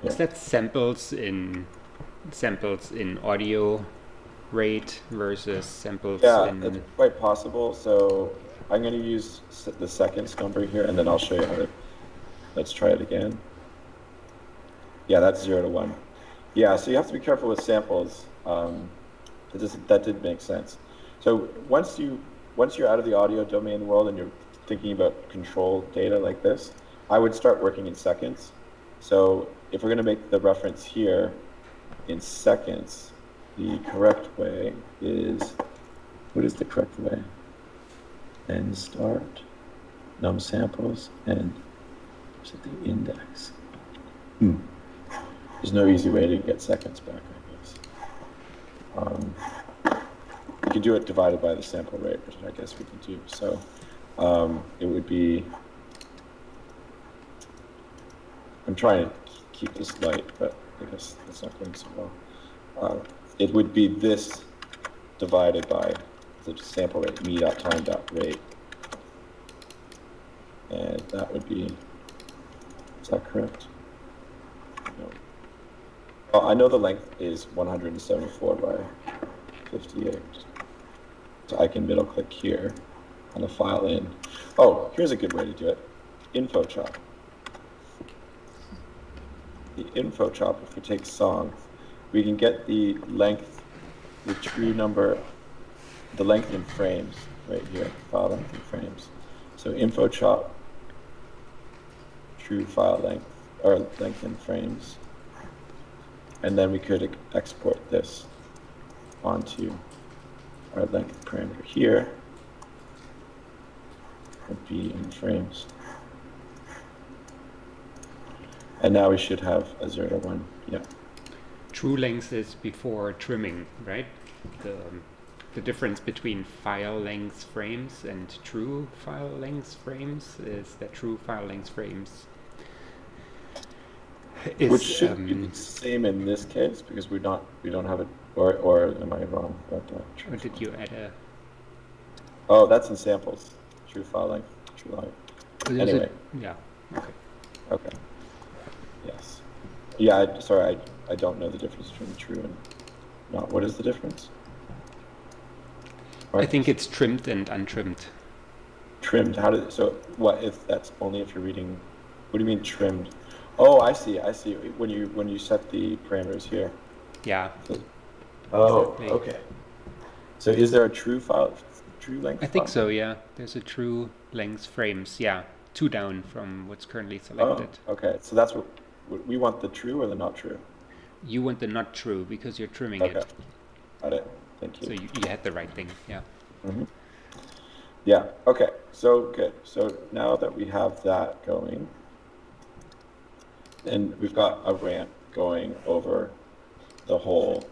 Is that samples in audio rate versus samples Yeah, in... it's quite possible. So I'm going to use the seconds number here, and then I'll show you how to. Let's try it again. Yeah, that's 0 to 1. Yeah, so you have to be careful with samples. That did make sense. So once you're out of the audio domain world and you're thinking about control data like this, I would start working in seconds. So if we're going to make the reference here in seconds, the correct way is, what is the correct way? And start, num samples, and set the index. There's no easy way to get seconds back, I guess. You can do it divided by the sample rate, which I guess we can do. So it would be, I'm trying to keep this light, but I guess that's not going so well. It would be this divided by the sample rate, me.time.rate. And that would be, is that correct? No. Well, I know the length is 174 by 58. So I can middle click here on the file in. Oh, here's a good way to do it. Info chop. The info chop, if we take song, we can get the length, the true number, the length in frames right here, file length in frames. So info chop, true file length, or length in frames. And then we could export this onto our length parameter here, would be in frames. And now we should have a 0 to 1, yeah. True length is before trimming, right? The difference between file length frames and true file length frames is that true file length frames is, which should be the same in this case because we don't have it, or am I wrong about that? Or did you add a? Oh, that's in samples. True file length, true length. Anyway. Yeah. Okay. Okay. Yes. Yeah. Sorry, I don't know the difference between true and not. What is the difference? I think it's trimmed and untrimmed. Trimmed. So what if that's only if you're reading? What do you mean trimmed? Oh, I see. When you set the parameters here. Yeah. So, oh, okay. So is there a true length? I think so. Yeah. There's a true length frames. Yeah. 2 down from what's currently selected. Oh, okay. So that's what we want, the true or the not true? You want the not true because you're trimming it. Got it. Thank you. So you had the right thing. Yeah. Mm-hmm. Yeah. Okay. So good. So now that we have that going, and we've got a ramp going over the whole,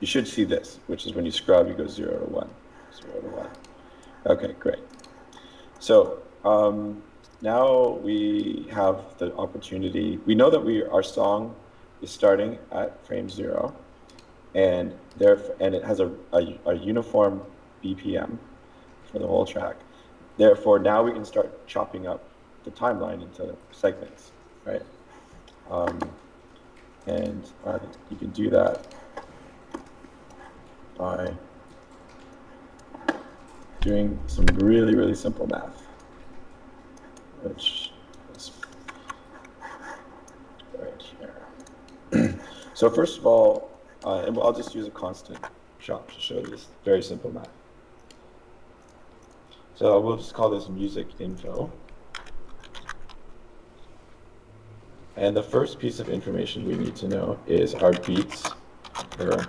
you should see this, which is when you scrub, you go 0 to 1. 0 to 1. Okay, great. So now we have the opportunity. We know that our song is starting at frame 0, and it has a uniform BPM for the whole track. Therefore, now we can start chopping up the timeline into segments, right? And you can do that by doing some really, really simple math, which is right here. So first of all, and I'll just use a constant shop to show this very simple math. So we'll just call this music info. And the first piece of information we need to know is our beats per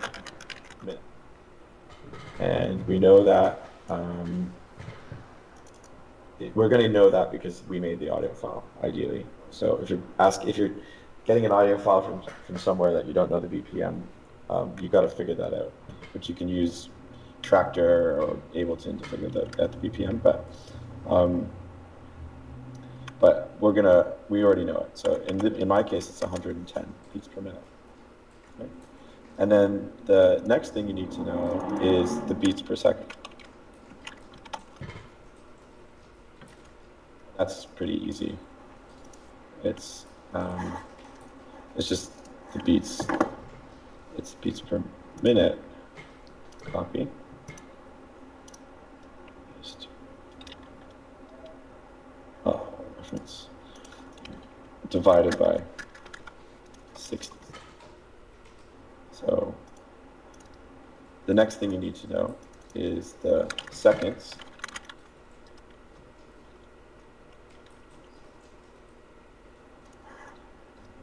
minute. And we know that, we're going to know that because we made the audio file, ideally. So if you're getting an audio file from somewhere that you don't know the BPM, you got to figure that out. But you can use Tractor or Ableton to figure that at the BPM. But we already know it. So in my case, it's 110 beats per minute. Okay? And then the next thing you need to know is the beats per second. That's pretty easy. It's just the beats. It's beats per minute. Copy. Paste. Reference. Divided by 60. So the next thing you need to know is the seconds.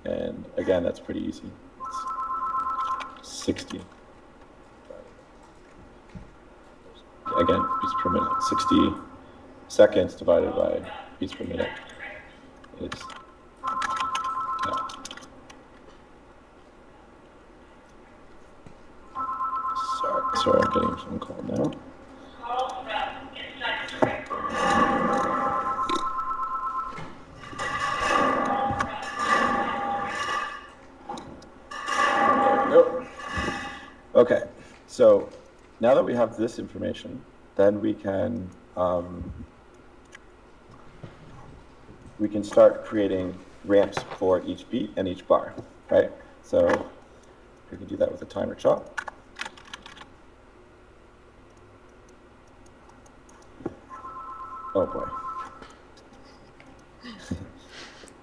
And again, that's pretty easy. It's 60. Again, beats per minute. 60 seconds divided by beats per minute is Sorry, I'm getting a phone call now. Okay, so now that we have this information, then we can start creating ramps for each beat and each bar, right? So we can do that with a timer chop. Oh boy.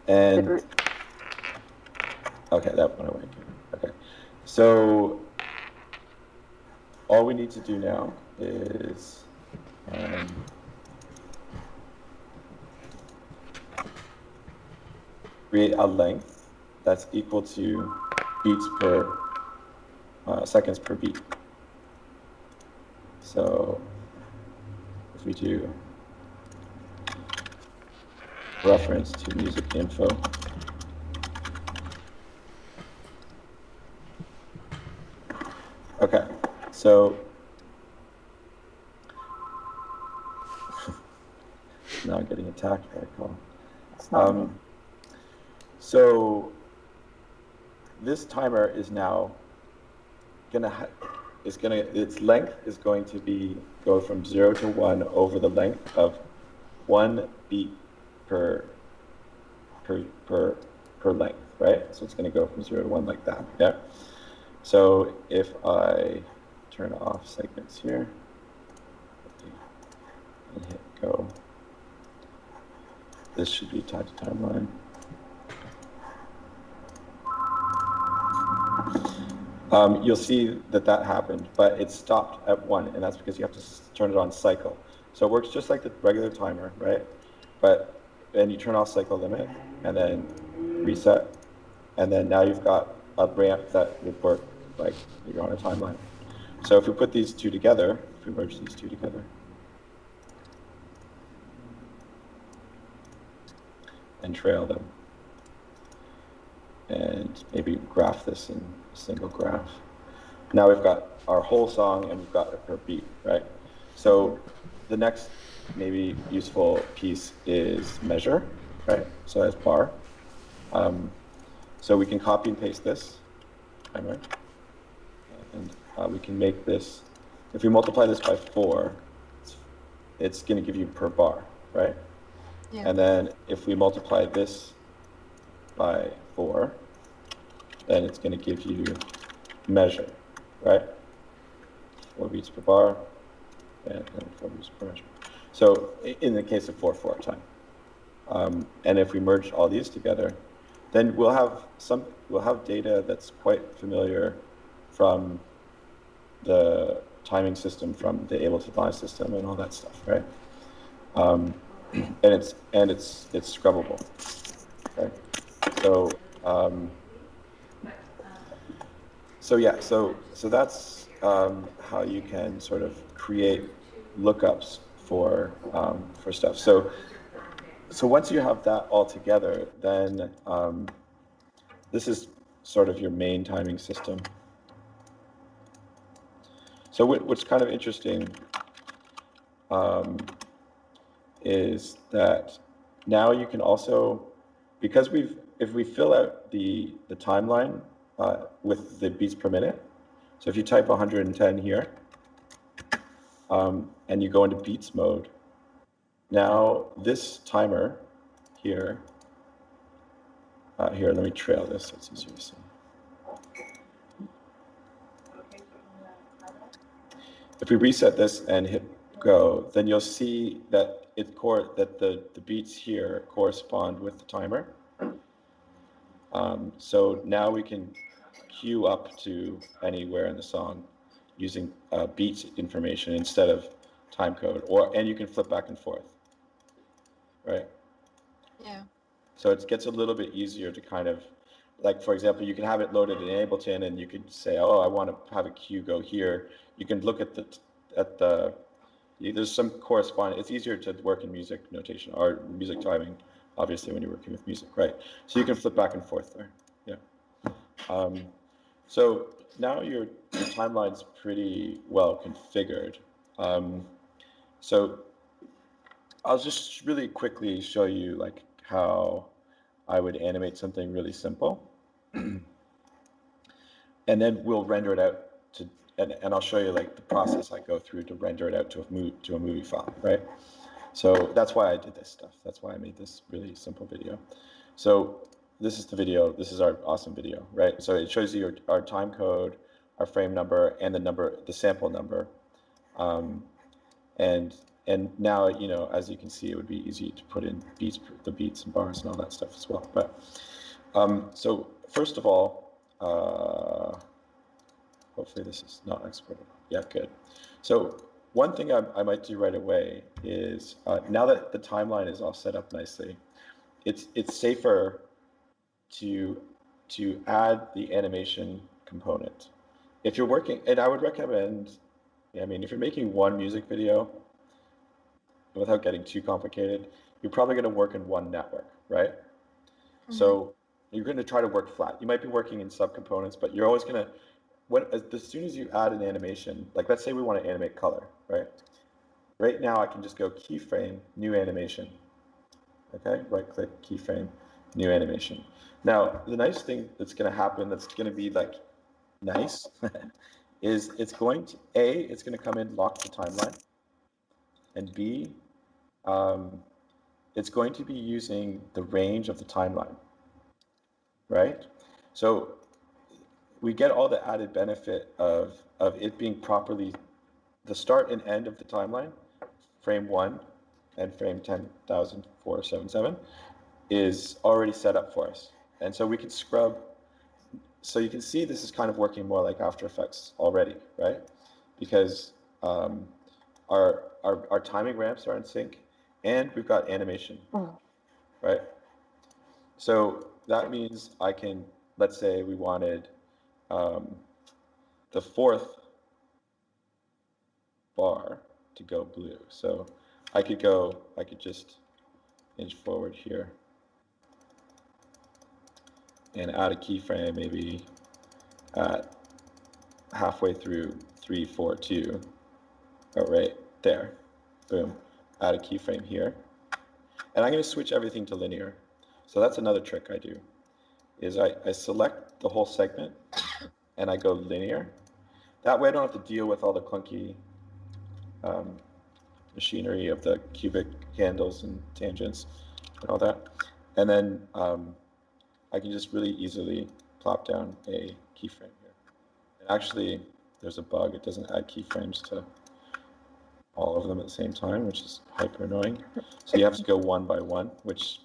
And okay, that went away. Okay, so all we need to do now is create a length that's equal to beats per seconds per beat. So if we do reference to music info, okay, so now I'm getting attacked by a call. So this timer is now its length is going to go from 0 to 1 over the length of 1 beat per length, right? So it's going to go from 0 to 1 like that, yeah? So if I turn off segments here and hit go, this should be tied to timeline. You'll see that happened, but it stopped at 1, and that's because you have to turn it on cycle. So it works just like the regular timer, right? But then you turn off cycle limit, and then reset, and then now you've got a ramp that would work like you're on a timeline. So if we put these two together, if we merge these two together, and trail them, and maybe graph this in a single graph. Now we've got our whole song and we've got it per beat, right? So the next maybe useful piece is measure, right? So as bar. So we can copy and paste this, right? And we can make this, if we multiply this by 4, it's going to give you per bar, right? Yeah. And then if we multiply this by 4, then it's going to give you measure, right? 4 beats per bar, and 4 beats per measure. So in the case of 4/4 time. And if we merge all these together, then we'll have data that's quite familiar from the timing system, from the able to lie system, and all that stuff, right? And it's scrubbable, right? So that's how you can sort of create lookups for stuff. So once you have that all together, then this is sort of your main timing system. So what's kind of interesting is that now you can also, because if we fill out the timeline with the beats per minute, so if you type 110 here, and you go into beats mode, now this timer here, here, let me trail this so it's easier to see. If we reset this and hit go, then you'll see that the beats here correspond with the timer. So now we can queue up to anywhere in the song using beats information instead of time code, and you can flip back and forth, right? Yeah. So it gets a little bit easier to kind of, like, for example, you can have it loaded in Ableton, and you could say, oh, I want to have a cue go here. You can look at there's some corresponding. It's easier to work in music notation or music timing, obviously, when you're working with music, right? So you can flip back and forth there. Yeah. So now your timeline's pretty well configured. So I'll just really quickly show you like how I would animate something really simple, and then we'll render it out to, and I'll show you like the process I go through to render it out to a movie file, right? So that's why I did this stuff. That's why I made this really simple video. So this is the video. This is our awesome video, right? So it shows you our time code, our frame number, and the sample number. And now, you know, as you can see, it would be easy to put in the beats and bars and all that stuff as well. But so first of all, hopefully this is not exportable. Yeah, good. So one thing I might do right away is now that the timeline is all set up nicely, it's safer to add the animation component. If you're working, and I would recommend, I mean, if you're making one music video, without getting too complicated, you're probably going to work in one network, right? Mm-hmm. So you're going to try to work flat. You might be working in subcomponents, but you're always going to, as soon as you add an animation, like let's say we want to animate color, right? Right now I can just go keyframe, new animation. Okay, right click, keyframe, new animation. Now, the nice thing that's going to happen, that's going to be like nice, is it's going to come in, lock the timeline, and B, it's going to be using the range of the timeline, right? So we get all the added benefit of it being properly, the start and end of the timeline, frame 1 and frame 10,477 is already set up for us. And so we can scrub. So you can see this is kind of working more like After Effects already, right? Because our timing ramps are in sync, and we've got animation, right? So that means I can, let's say we wanted the 4th bar to go blue. So I could just inch forward here and add a keyframe maybe at halfway through 342. Oh, right there, boom, add a keyframe here. And I'm going to switch everything to linear. So that's another trick I do, is I select the whole segment and I go linear. That way I don't have to deal with all the clunky machinery of the cubic handles and tangents and all that. And then I can just really easily plop down a keyframe here. And actually, there's a bug. It doesn't add keyframes to all of them at the same time, which is hyper annoying. So you have to go one by one, which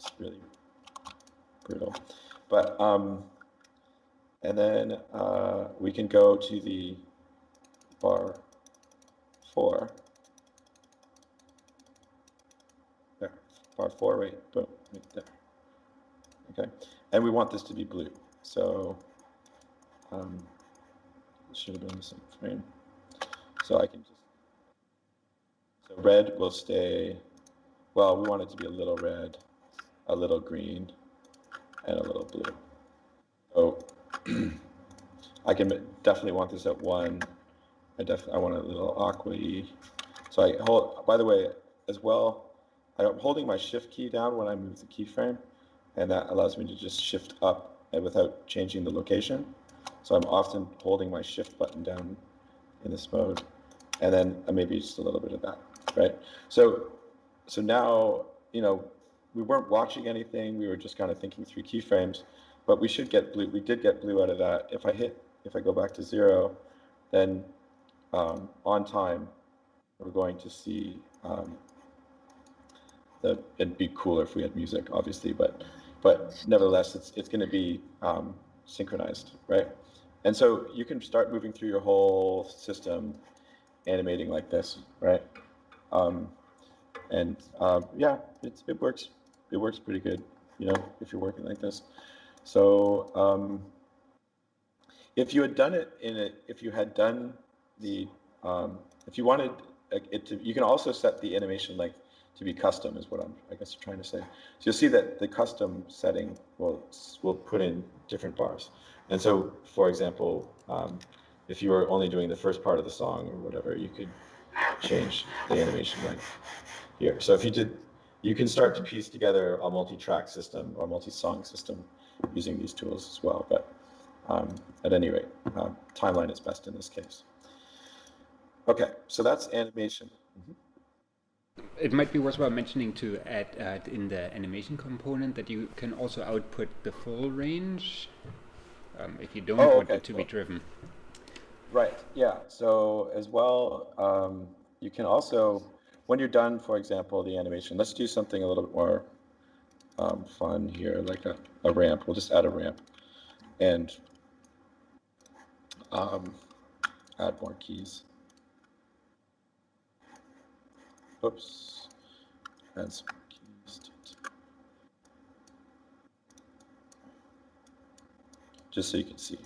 is really brutal. But and then we can go to the bar 4. There, bar 4, right? Boom, right there. Okay, and we want this to be blue. So it should have been the same frame. So I can just, so red will stay, well, we want it to be a little red, a little green, and a little blue. So I can definitely want this at 1. I want a little aqua-y. So I hold, by the way, as well, I'm holding my shift key down when I move the keyframe, and that allows me to just shift up without changing the location. So I'm often holding my shift button down in this mode, and then maybe just a little bit of that, right? So now, you know, we weren't watching anything, we were just kind of thinking through keyframes, but we should get blue. We did get blue out of that. If I go back to 0, then on time, we're going to see it'd be cooler if we had music, obviously, but nevertheless, it's going to be synchronized, right? And so you can start moving through your whole system, animating like this, right? Yeah, it works. It works pretty good, you know, if you're working like this. So if you had done it if you had done the, if you wanted it to, you can also set the animation length to be custom, is what I guess I'm trying to say. So you'll see that the custom setting will put in different bars. And so, for example, if you were only doing the first part of the song or whatever, you could change the animation length here. So if you did, you can start to piece together a multi-track system or multi-song system using these tools as well. But at any rate, timeline is best in this case. Okay, so that's animation. It might be worthwhile mentioning to add in the animation component that you can also output the full range if you don't want it to be driven. Right, yeah. So as well, you can also, when you're done, for example, the animation, let's do something a little bit more fun here, like a ramp. We'll just add a ramp and add more keys. Oops, add some more keys. Just so you can see.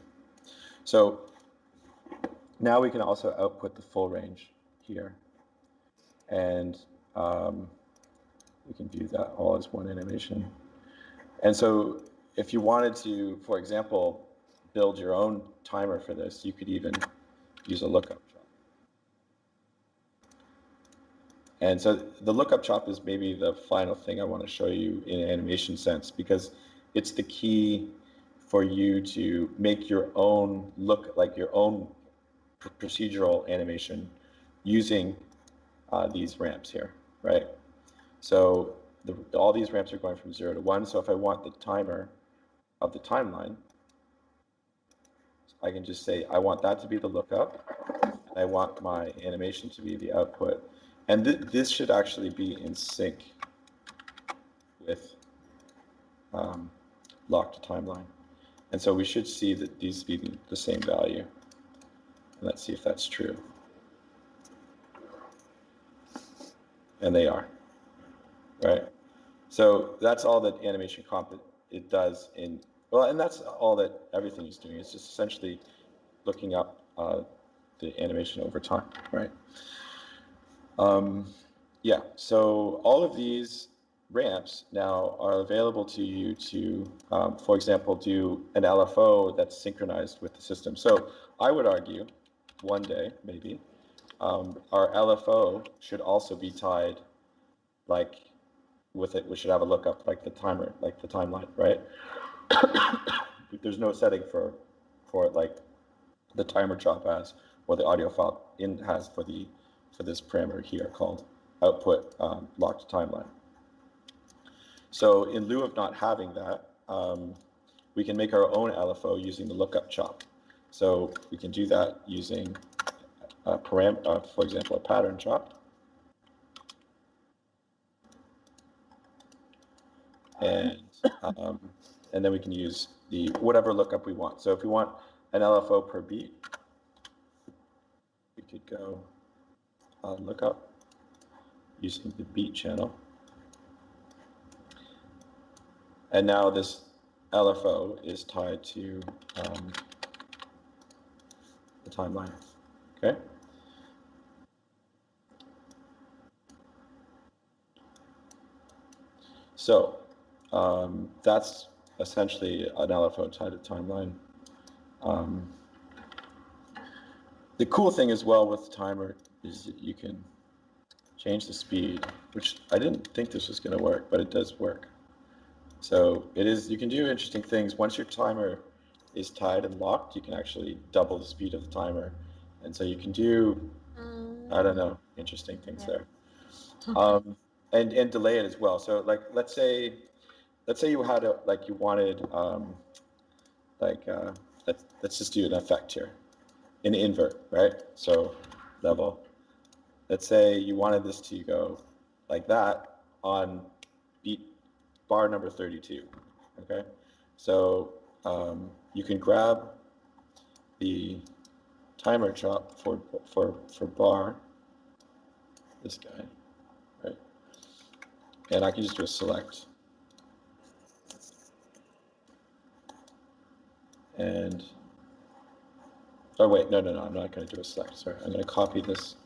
So now we can also output the full range here. And we can view that all as one animation. And so if you wanted to, for example, build your own timer for this, you could even use a lookup chop. And so the lookup chop is maybe the final thing I want to show you in an animation sense, because it's the key for you to make your own look, like your own procedural animation using these ramps here, right? So all these ramps are going from 0 to 1. So if I want the timer of the timeline, I can just say, I want that to be the lookup, and I want my animation to be the output. And this should actually be in sync with lock to timeline. And so we should see that these be the same value. And let's see if that's true. And they are, right? So that's all that animation comp it does in, well, and that's all that everything is doing. It's just essentially looking up the animation over time, right? Yeah, so all of these ramps now are available to you to, for example, do an LFO that's synchronized with the system. So I would argue, one day, maybe, our LFO should also be tied, like, with it. We should have a lookup, like the timer, like the timeline, right? There's no setting for it, like the timer chop has, or the audio file has for this parameter here called output locked timeline. So in lieu of not having that, we can make our own LFO using the lookup chop. So we can do that using for example, a pattern chop. And then we can use the whatever lookup we want. So if we want an LFO per beat, we could go lookup using the beat channel. And now this LFO is tied to the timeline. Okay. So that's essentially an LFO tied to timeline. The cool thing as well with the timer is that you can change the speed, which I didn't think this was going to work, but it does work. So you can do interesting things. Once your timer is tied and locked, you can actually double the speed of the timer. And so you can do, I don't know, interesting things there. And delay it as well. So like, let's say you had you wanted, let's just do an effect here, an invert, right? So level. Let's say you wanted this to go like that on beat bar number 32, okay? So you can grab the timer chop for bar, this guy, right? And I can just do a select. And, oh wait, no, I'm not gonna do a select, sorry. I'm gonna copy this.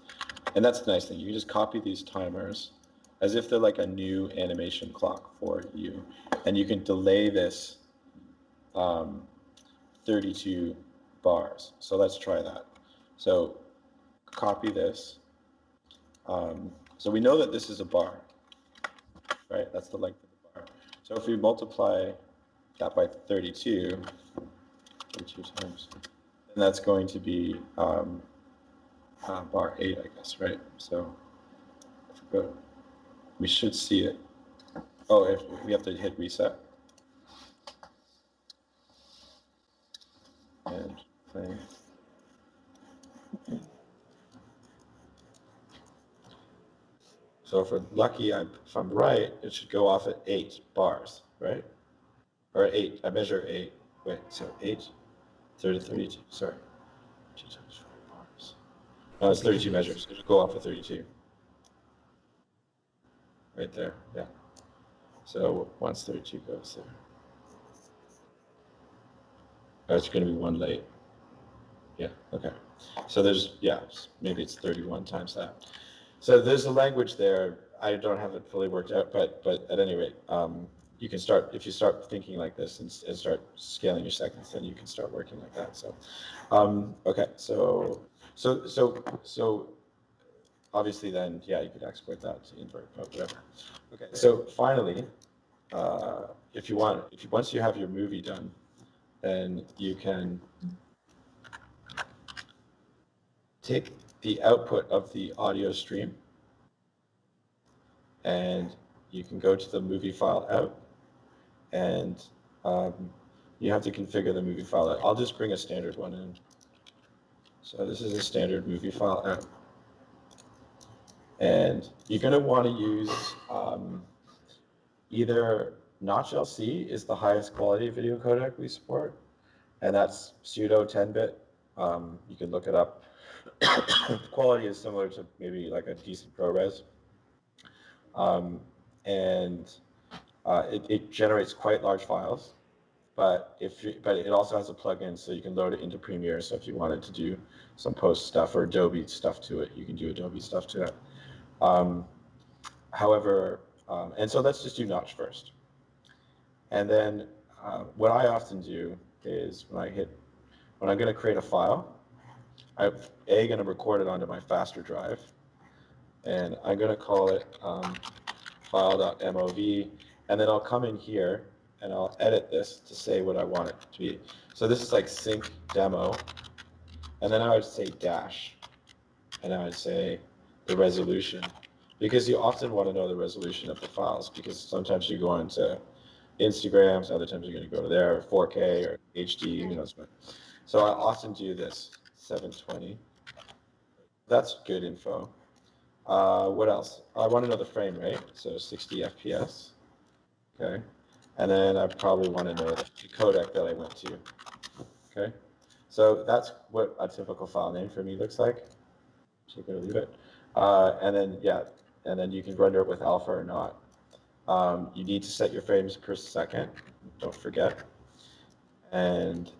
And that's the nice thing, you can just copy these timers as if they're like a new animation clock for you. And you can delay this 32 bars. So let's try that. So copy this. So we know that this is a bar, right? That's the length of the bar. So if we multiply that by 32 times, then that's going to be bar 8, I guess, right? So if we go, we should see it. Oh, if we have to hit reset. And play. So if we're lucky, if I'm right, it should go off at 8 bars, right? Or 8, I measure 8. Wait, so 8, 32, sorry. 2 times 4 bars. No, it's 32 measures. It'll go off at 32. Right there, yeah. So once 32 goes there. It's going to be 1 late. Yeah, okay. So there's, yeah, maybe it's 31 times that. So there's a language there. I don't have it fully worked out, but at any rate, you can start, if you start thinking like this and start scaling your seconds, then you can start working like that. So, okay, so obviously then, yeah, you could export that to invert, but whatever. Okay, so finally, once you have your movie done, then you can take the output of the audio stream and you can go to the movie file out and you have to configure the movie file out. I'll just bring a standard one in. So this is a standard movie file out. And you're going to want to use either Notch LC is the highest quality video codec we support, and that's pseudo 10-bit. You can look it up. The quality is similar to maybe like a decent ProRes. It generates quite large files, but it also has a plugin so you can load it into Premiere. So if you wanted to do some post stuff or Adobe stuff to it, you can do Adobe stuff to it. However, and so let's just do Notch first. And then what I often do is when I'm going to create a file, I'm going to record it onto my faster drive, and I'm going to call it file.mov, and then I'll come in here and I'll edit this to say what I want it to be. So this is like sync demo, and then I would say dash, and I would say the resolution, because you often want to know the resolution of the files, because sometimes you go into Instagrams, other times you're going to go to there, or 4K or HD, who knows what. So I often do this 720. That's good info. What else? I want to know the frame rate, so 60 FPS. Okay, and then I probably want to know the codec that I went to. Okay, so that's what a typical file name for me looks like. Take it or leave it. And then, yeah, and then you can render it with alpha or not. You need to set your frames per second, don't forget. And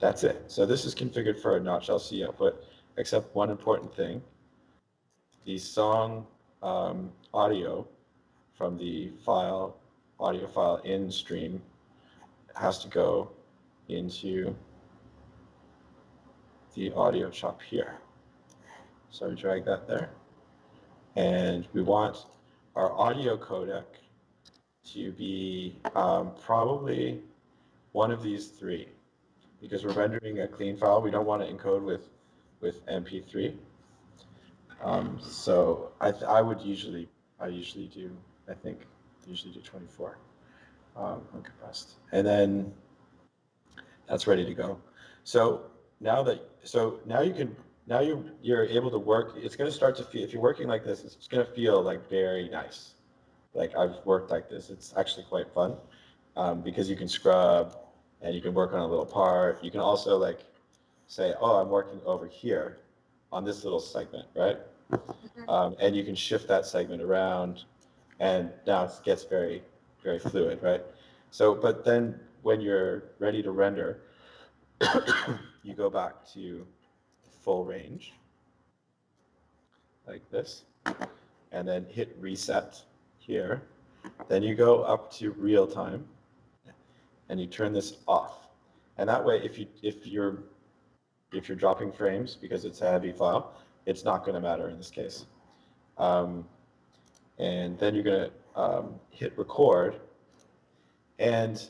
that's it. So this is configured for a notch LC output, except one important thing. The song audio from the audio file in stream has to go into the audio chop here. So we drag that there. And we want our audio codec to be probably one of these three, because we're rendering a clean file. We don't want to encode with MP3. So I usually do 24 uncompressed, and then that's ready to go. So now you're able to work. It's going to start to feel, if you're working like this, it's going to feel like very nice. Like I've worked like this. It's actually quite fun because you can scrub and you can work on a little part. You can also like say, oh, I'm working over here on this little segment, right? And you can shift that segment around, and now it gets very, very fluid, right? So, but then when you're ready to render, you go back to full range, like this, and then hit reset here. Then you go up to real time, and you turn this off. And that way, if you're dropping frames because it's a heavy file, it's not going to matter in this case. And then you're going to hit record, and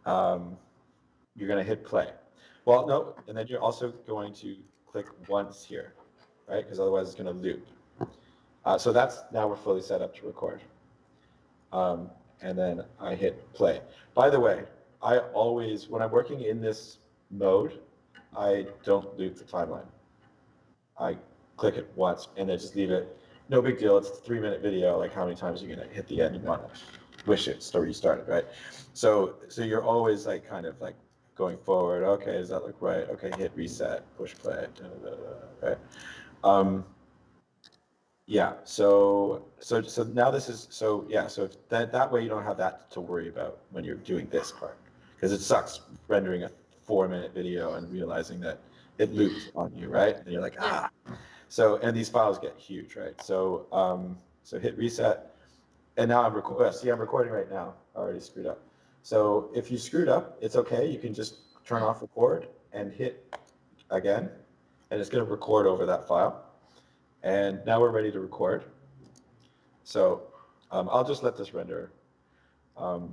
you're going to hit play. Well, no, and then you're also going to click once here, right? Because otherwise it's going to loop. So that's, now we're fully set up to record. And then I hit play. By the way, I always, when I'm working in this mode, I don't loop the timeline. I click it once and then just leave it. No big deal. It's a 3-minute video. Like how many times are you going to hit the end and want to wish it so restarted, right? So you're always like kind of like going forward. Okay, does that look right? Okay, hit reset, push play, right? Yeah. So now this is so that way you don't have that to worry about when you're doing this part, because it sucks rendering a 4-minute video and realizing that it looped on you, right? And you're like, ah. So, and these files get huge, right? So, so hit reset, and now I'm recording right now. I already screwed up. So if you screwed up, it's okay. You can just turn off record and hit again, and it's going to record over that file. And now we're ready to record. So I'll just let this render out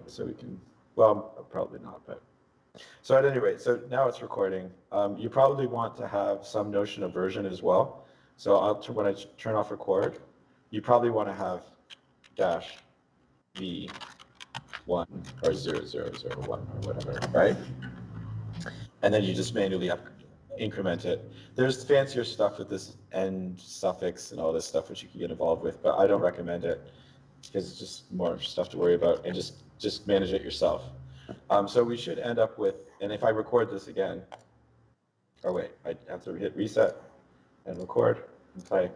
so we can, well, probably not, but. So at any rate, so now it's recording. You probably want to have some notion of version as well. So when I turn off record, you probably want to have -v1 or 0001 or whatever, right? And then you just manually increment it. There's fancier stuff with this end suffix and all this stuff which you can get involved with, but I don't recommend it because it's just more stuff to worry about, and just manage it yourself. So we should end up with, and if I record this again, or wait, I have to hit reset and record and play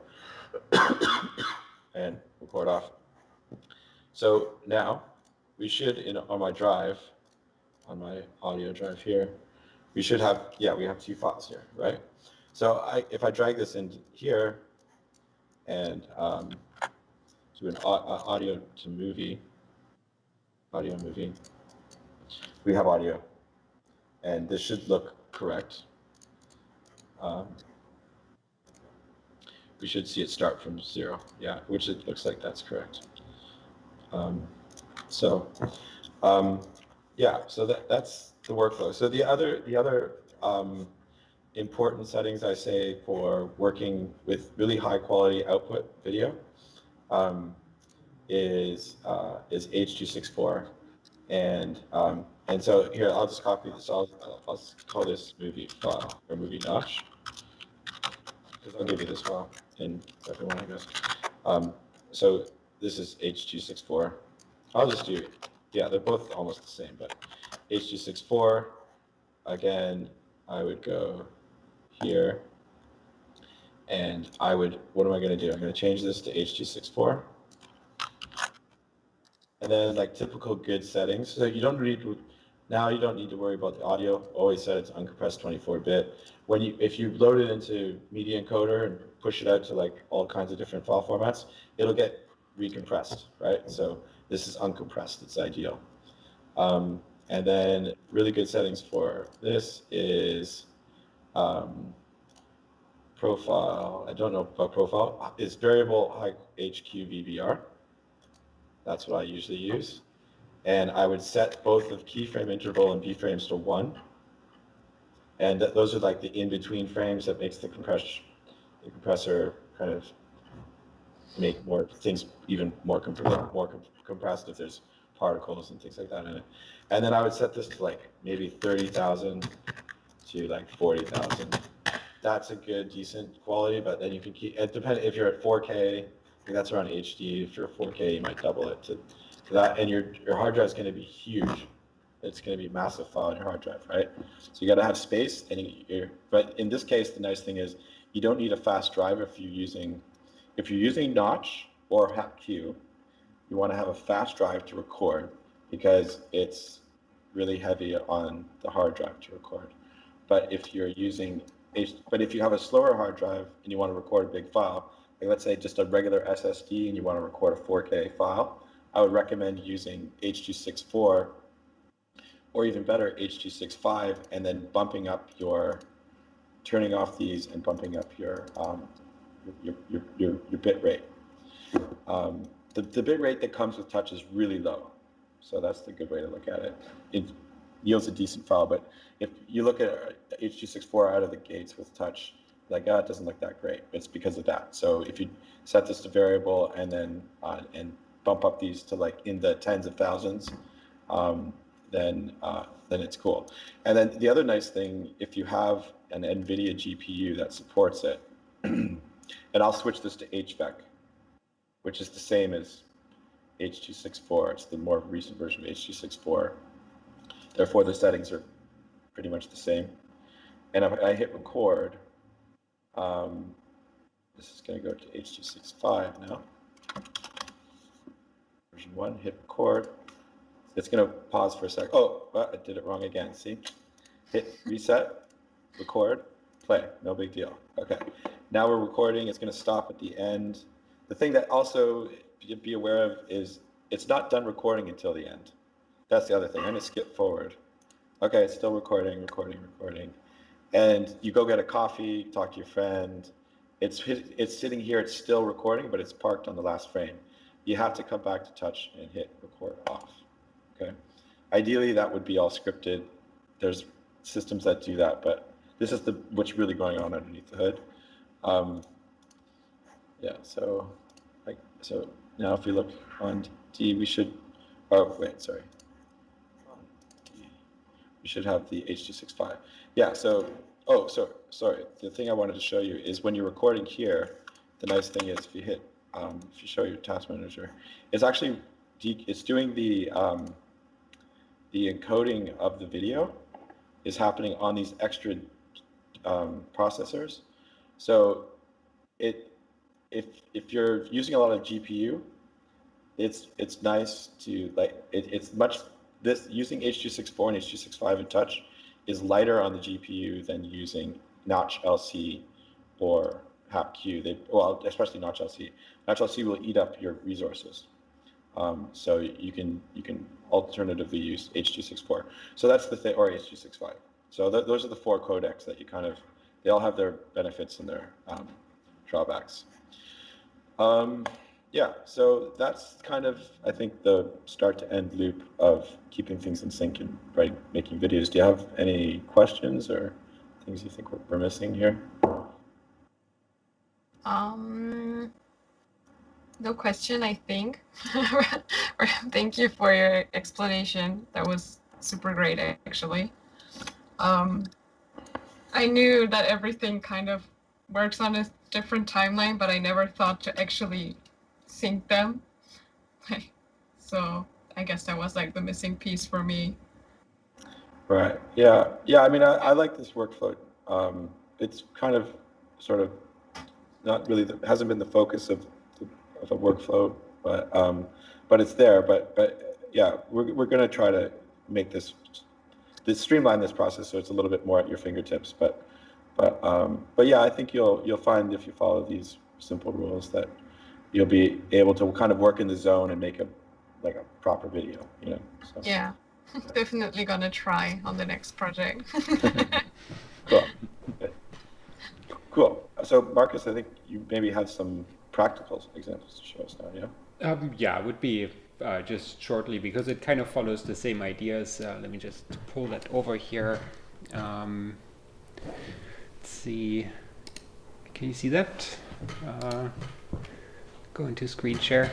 and record off. So now we should, on my drive, on my audio drive here, we should have, we have 2 files here, right? So if I drag this in here and do an audio movie, we have audio, and this should look correct. We should see it start from 0, which it looks like that's correct. So that's the workflow. So the other important settings I say for working with really high quality output video is H.264, and so here I'll just copy this. I'll call this movie file or movie notch, because I'll give you this file in everyone, I guess. So this is H.264. I'll just do, yeah, they're both almost the same, but H.264. Again, I would go here, and I would, what am I going to do? I'm going to change this to H.264. And then like typical good settings. So you don't need to, now you don't need to worry about the audio. Always set it to uncompressed 24-bit. If you load it into Media Encoder and push it out to like all kinds of different file formats, it'll get recompressed, right? So this is uncompressed, it's ideal. And then really good settings for this is profile. I don't know about profile. It's variable high HQVBR. That's what I usually use. And I would set both of keyframe interval and B-frames to 1. And those are like the in-between frames that makes the compressor kind of make more things even more compressed if there's particles and things like that in it. And then I would set this to like maybe 30,000 to like 40,000. That's a good, decent quality, but then you can keep, it depends if you're at 4K, I think that's around HD. If you're 4K, you might double it to that, and your hard drive is going to be huge. It's going to be a massive file on your hard drive, right? So you got to have space, and but in this case, the nice thing is you don't need a fast drive if you're using Notch or HapQ. You want to have a fast drive to record because it's really heavy on the hard drive to record. But if you're using if you have a slower hard drive and you want to record a big file, like let's say just a regular SSD and you want to record a 4K file, I would recommend using H.264 or even better H.265, and then turning off these and bumping up your bit rate. The bit rate that comes with Touch is really low, so that's the good way to look at it. It yields a decent file, but if you look at H.264 out of the gates with Touch, like, it doesn't look that great. It's because of that. So if you set this to variable and then and bump up these to like in the tens of thousands, then it's cool. And then the other nice thing, if you have an NVIDIA GPU that supports it, and I'll switch this to HVEC, which is the same as H.264. It's the more recent version of H.264. Therefore, the settings are pretty much the same. And if I hit record, this is going to go to H.265 now. Version 1, hit record. It's going to pause for a sec. Oh, well, I did it wrong again. See? Hit reset, record, play. No big deal. Okay. Now we're recording. It's going to stop at the end. The thing that also be aware of is it's not done recording until the end. That's the other thing. I'm going to skip forward. Okay, it's still recording. And you go get a coffee, talk to your friend. It's sitting here. It's still recording, but it's parked on the last frame. You have to come back to Touch and hit record off. Okay. Ideally, that would be all scripted. There's systems that do that, but this is what's really going on underneath the hood. Yeah. So now if we look on D, we should. Oh wait, sorry. We should have the H.265. Yeah. So sorry. The thing I wanted to show you is when you're recording here, the nice thing is if you show your task manager, it's actually it's doing the encoding of the video is happening on these extra processors. So if you're using a lot of GPU, it's nice to using H.264 and H.265 in Touch is lighter on the GPU than using Notch LC or HapQ. Especially Notch LC. Notch LC will eat up your resources. So you can alternatively use H.264. So that's the thing, or H.265. So those are the 4 codecs that they all have their benefits and their drawbacks. Yeah, so that's kind of, I think, the start to end loop of keeping things in sync and making videos. Do you have any questions or things you think we're missing here? No question, I think. Thank you for your explanation. That was super great, actually. I knew that everything kind of works on a different timeline, but I never thought to actually sync them. So I guess that was like the missing piece for me. Right. Yeah. Yeah. I mean, I like this workflow. It's kind of sort of not really hasn't been the focus of a workflow, but it's there. But yeah, we're going to try to make this streamline this process so it's a little bit more at your fingertips. But yeah, I think you'll find if you follow these simple rules that you'll be able to kind of work in the zone and make a proper video. So. Yeah. Definitely gonna try on the next project. Cool. Okay. Cool. So Marcus, I think you maybe have some practical examples to show us now, yeah? Yeah, it would be just shortly because it kind of follows the same ideas. Let me just pull that over here. Let's see. Can you see that? Go into screen share.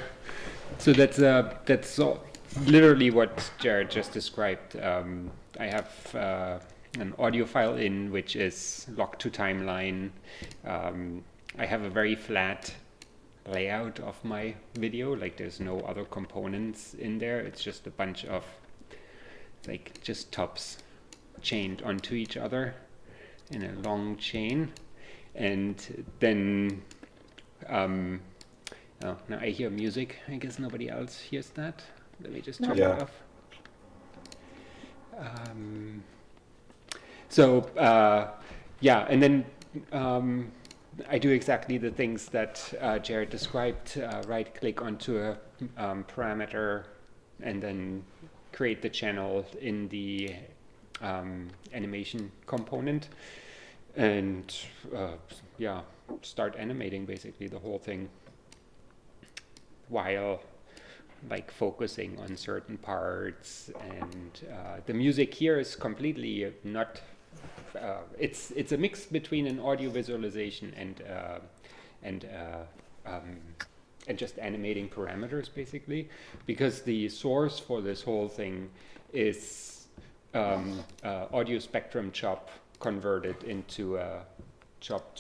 So that's literally what Jared just described. I have an audio file in which is locked to timeline. I have a very flat layout of my video, like there's no other components in there. It's just a bunch of like just tops chained onto each other in a long chain. And then oh, now I hear music. I guess nobody else hears that. Let me just turn it off. Yeah, and then I do exactly the things that Jared described. Right click onto a parameter and then create the channel in the animation component and yeah, start animating basically the whole thing while like focusing on certain parts. And the music here is completely not it's a mix between an audio visualization and just animating parameters basically, because the source for this whole thing is audio spectrum chop converted into a chop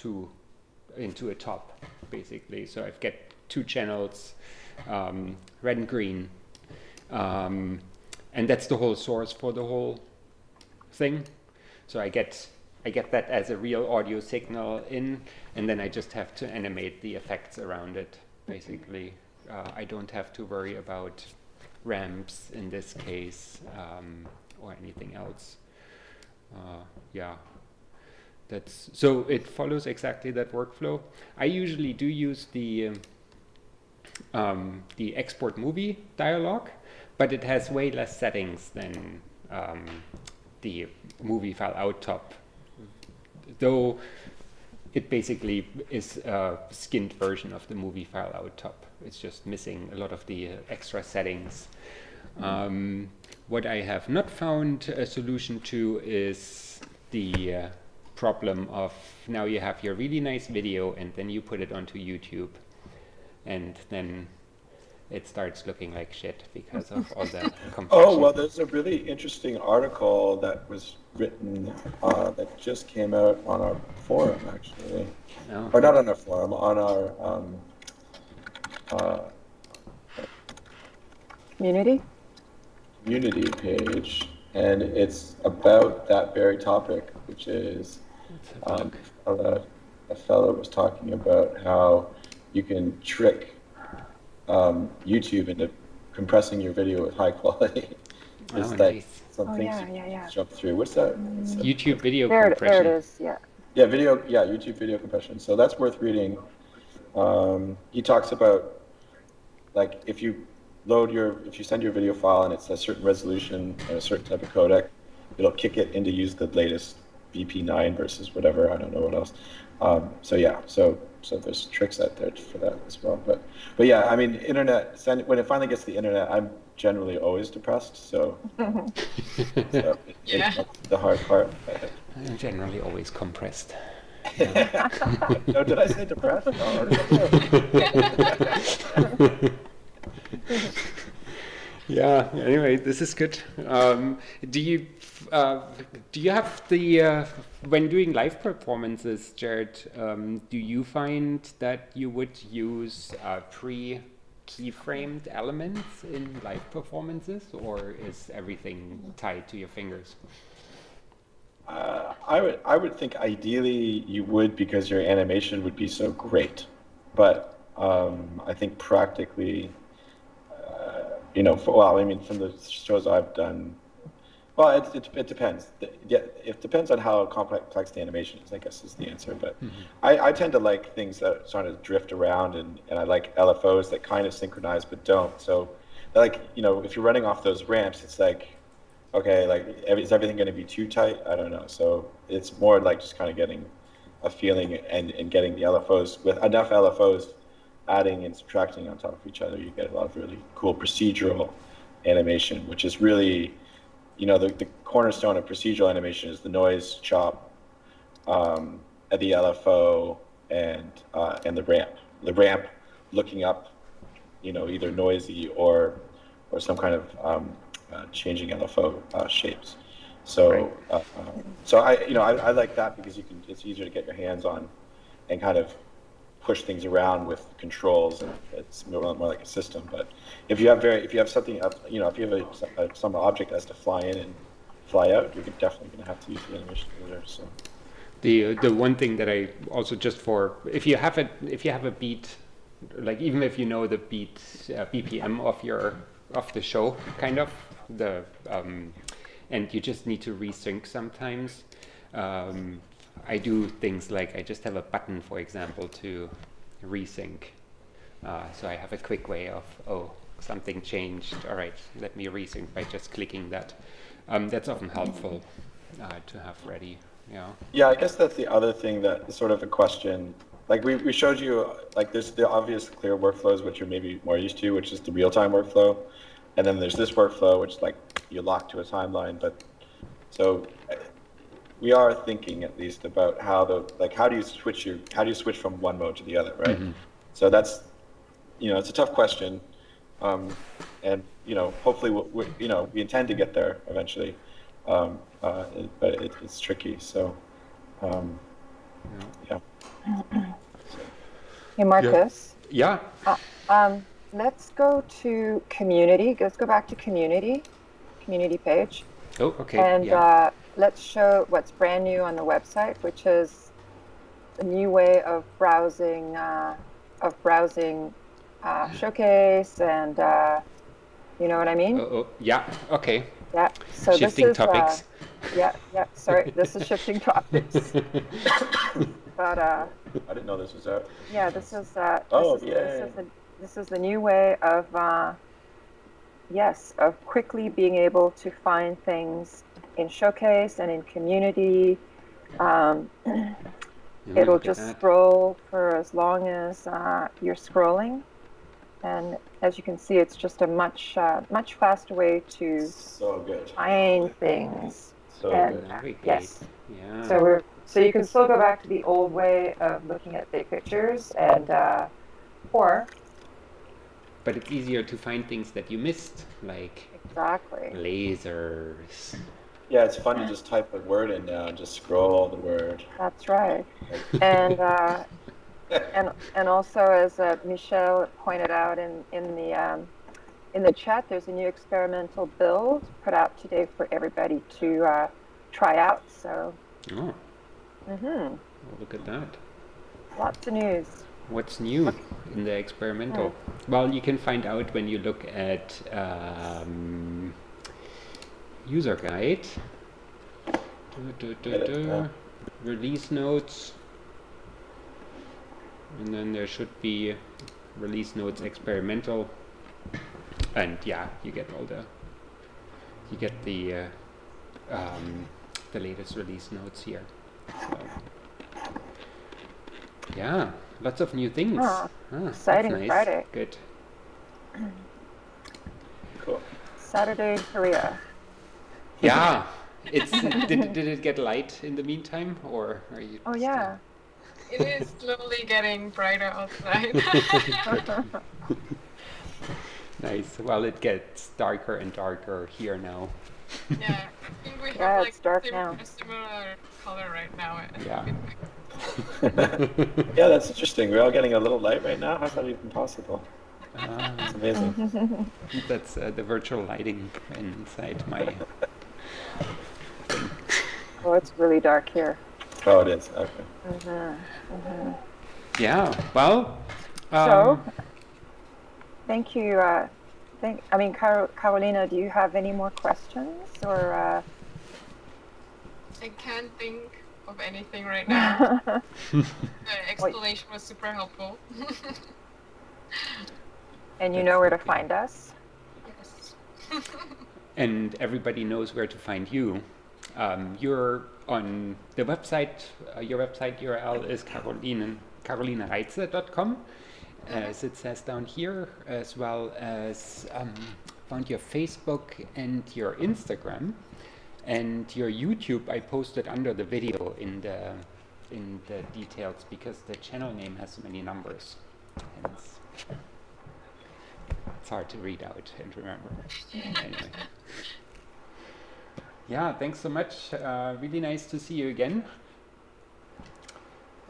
into a top basically. So I've got two channels, red and green, and that's the whole source for the whole thing. So I get that as a real audio signal in, and then I just have to animate the effects around it basically. I don't have to worry about ramps in this case or anything else. Yeah, that's so it follows exactly that workflow. I usually do use the export movie dialog, but it has way less settings than the movie file out top, though it basically is a skinned version of the movie file out top. It's just missing a lot of the extra settings. What I have not found a solution to is the problem of now you have your really nice video and then you put it onto YouTube and then it starts looking like shit because of all the compression. Oh, well, there's a really interesting article that was written that just came out on our forum, actually. Oh. Or not on our forum, on our Community? community page, and it's about that very topic, which is a fellow was talking about how you can trick YouTube into compressing your video with high quality. It's nice. some things you can jump through. What's that? YouTube video There compression. it is, yeah. Yeah, YouTube video compression. So that's worth reading. He talks about like if you send your video file and it's a certain resolution and a certain type of codec, it'll kick it into use the latest VP9 versus whatever. I don't know what else. So there's tricks out there for that as well. But yeah, I mean, when it finally gets to the internet, I'm generally always depressed. So, Yeah. it's the hard part. I'm generally always compressed. No, did I say depressed? No. Yeah. Anyway, this is good. Do you have the when doing live performances, Jared? Do you find that you would use pre-keyframed elements in live performances, or is everything tied to your fingers? I would think ideally you would, because your animation would be so great, but I think practically, from the shows I've done, well, it depends. It depends on how complex the animation is, I guess, is the answer. But I tend to like things that sort of drift around, and I like LFOs that kind of synchronize but don't. So, like, if you're running off those ramps, it's like, okay, like, is everything going to be too tight? I don't know. So it's more like just kind of getting a feeling and getting the LFOs, with enough LFOs adding and subtracting on top of each other, you get a lot of really cool procedural animation, which is really, the cornerstone of procedural animation is the noise chop, the LFO, and the ramp. The ramp looking up, either noisy or some kind of changing LFO shapes. So I like that, because it's easier to get your hands on and kind of push things around with controls, and it's more like a system. But if you have something up, if you have some object that has to fly in and fly out, you're definitely going to have to use the animation editor. So The one thing that I also, just for, if you have a beat, like, even if you know the beat BPM of the show, kind of and you just need to resync sometimes. I do things like, I just have a button, for example, to resync. So I have a quick way of, something changed. All right, let me resync by just clicking that. That's often helpful to have ready. Yeah, I guess that's the other thing that is sort of a question. Like, we showed you, like, there's the obvious clear workflows, which you're maybe more used to, which is the real-time workflow. And then there's this workflow, which, like, you lock to a timeline. But so we are thinking, at least, about how do you switch from one mode to the other, right? Mm-hmm. So that's, it's a tough question, and hopefully we intend to get there eventually, but it's tricky. So yeah. Hey, Marcus. Yeah. Let's go to community. Let's go back to community page. Oh, okay. And let's show what's brand new on the website, which is a new way of browsing Showcase, and you know what I mean? Yeah. Okay. Yeah. So shifting this is topics. Yeah. Sorry, this is shifting topics. But I didn't know this was out. Yeah, this is this is the new way of of quickly being able to find things in Showcase and in community. It'll just scroll for as long as you're scrolling, and as you can see, it's just a much faster way to find things. So good. Yes. Yeah. So you can still go back to the old way of looking at big pictures, and but it's easier to find things that you missed, like lasers. Yeah, it's fun to just type a word in now and just scroll the word. That's right. And and also, as Michelle pointed out in the chat, there's a new experimental build put out today for everybody to try out. So. Oh. Well, look at that. Lots of news. What's new in the experimental? Well, you can find out when you look at user guide, release notes, and then there should be release notes experimental, and yeah, you get the latest release notes here. So, yeah, lots of new things. Exciting. Nice. Friday. Good. Cool. Saturday in Korea. Yeah, it's did it get light in the meantime, or are you? Oh yeah. It is slowly getting brighter outside. Nice. Well, it gets darker and darker here now. Yeah, I think we Yeah, have like it's dark now. a similar color right now. Yeah. Yeah, that's interesting. We're all getting a little light right now. How's that even possible? It's amazing. That's the virtual lighting inside my thing. Oh, it's really dark here. Oh, it is. Okay. Yeah. Well. So, thank you. Carolina, do you have any more questions or? I can't think of anything right now. The explanation was super helpful. And you know where to find us. Yes. And everybody knows where to find you. You're on the website. Your website URL is carolinereize.com, as it says down here, as well as found your Facebook and your Instagram, and your YouTube. I posted under the video in the details because the channel name has so many numbers. Hence, it's hard to read out and remember. Anyway. Yeah, thanks so much. Really nice to see you again.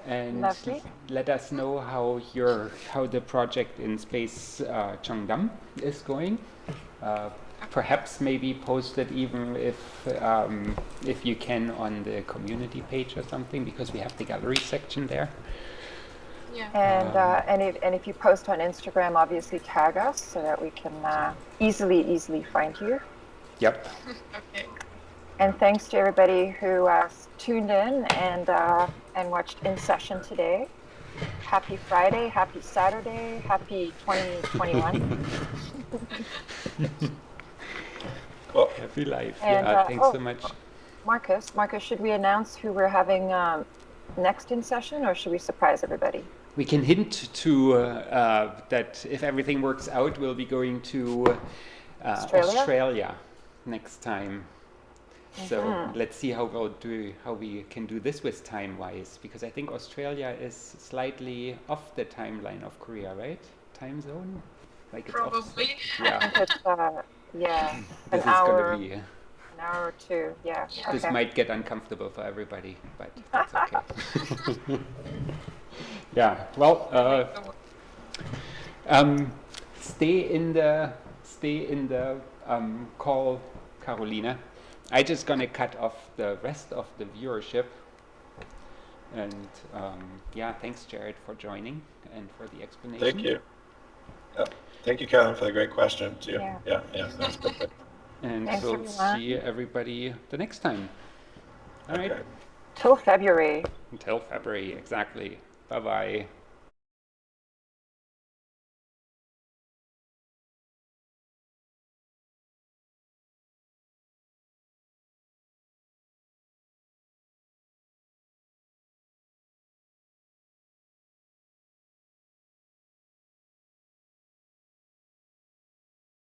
And Lovely. let us know how the project in Space Cheongdam is going. Perhaps maybe post it even if you can on the community page or something, because we have the gallery section there. Yeah. And if you post on Instagram, obviously tag us so that we can easily find you. Yep. Okay. And thanks to everybody who tuned in and watched InSession today. Happy Friday, happy Saturday, happy 2021. Cool. Happy life. And, Yeah, thanks so much. Marcus, should we announce who we're having next InSession, or should we surprise everybody? We can hint to that if everything works out, we'll be going to Australia next time. So let's see how we can do this with time-wise, because I think Australia is slightly off the timeline of Korea, right? Time zone? Like it's Probably. Yeah. I think it's This an is hour, gonna be. an hour or two. Yeah. This Okay. might get uncomfortable for everybody, but that's okay. Yeah. Well, stay in the call, Carolina. I just gonna cut off the rest of the viewership. And yeah, thanks Jared for joining and for the explanation. Thank you. Thank you, Kevin, for the great question too. Yeah. Yeah, that's perfect. And Thanks, we'll everyone. see everybody the next time. All right. Okay. Till February. Until February, exactly. Bye-bye.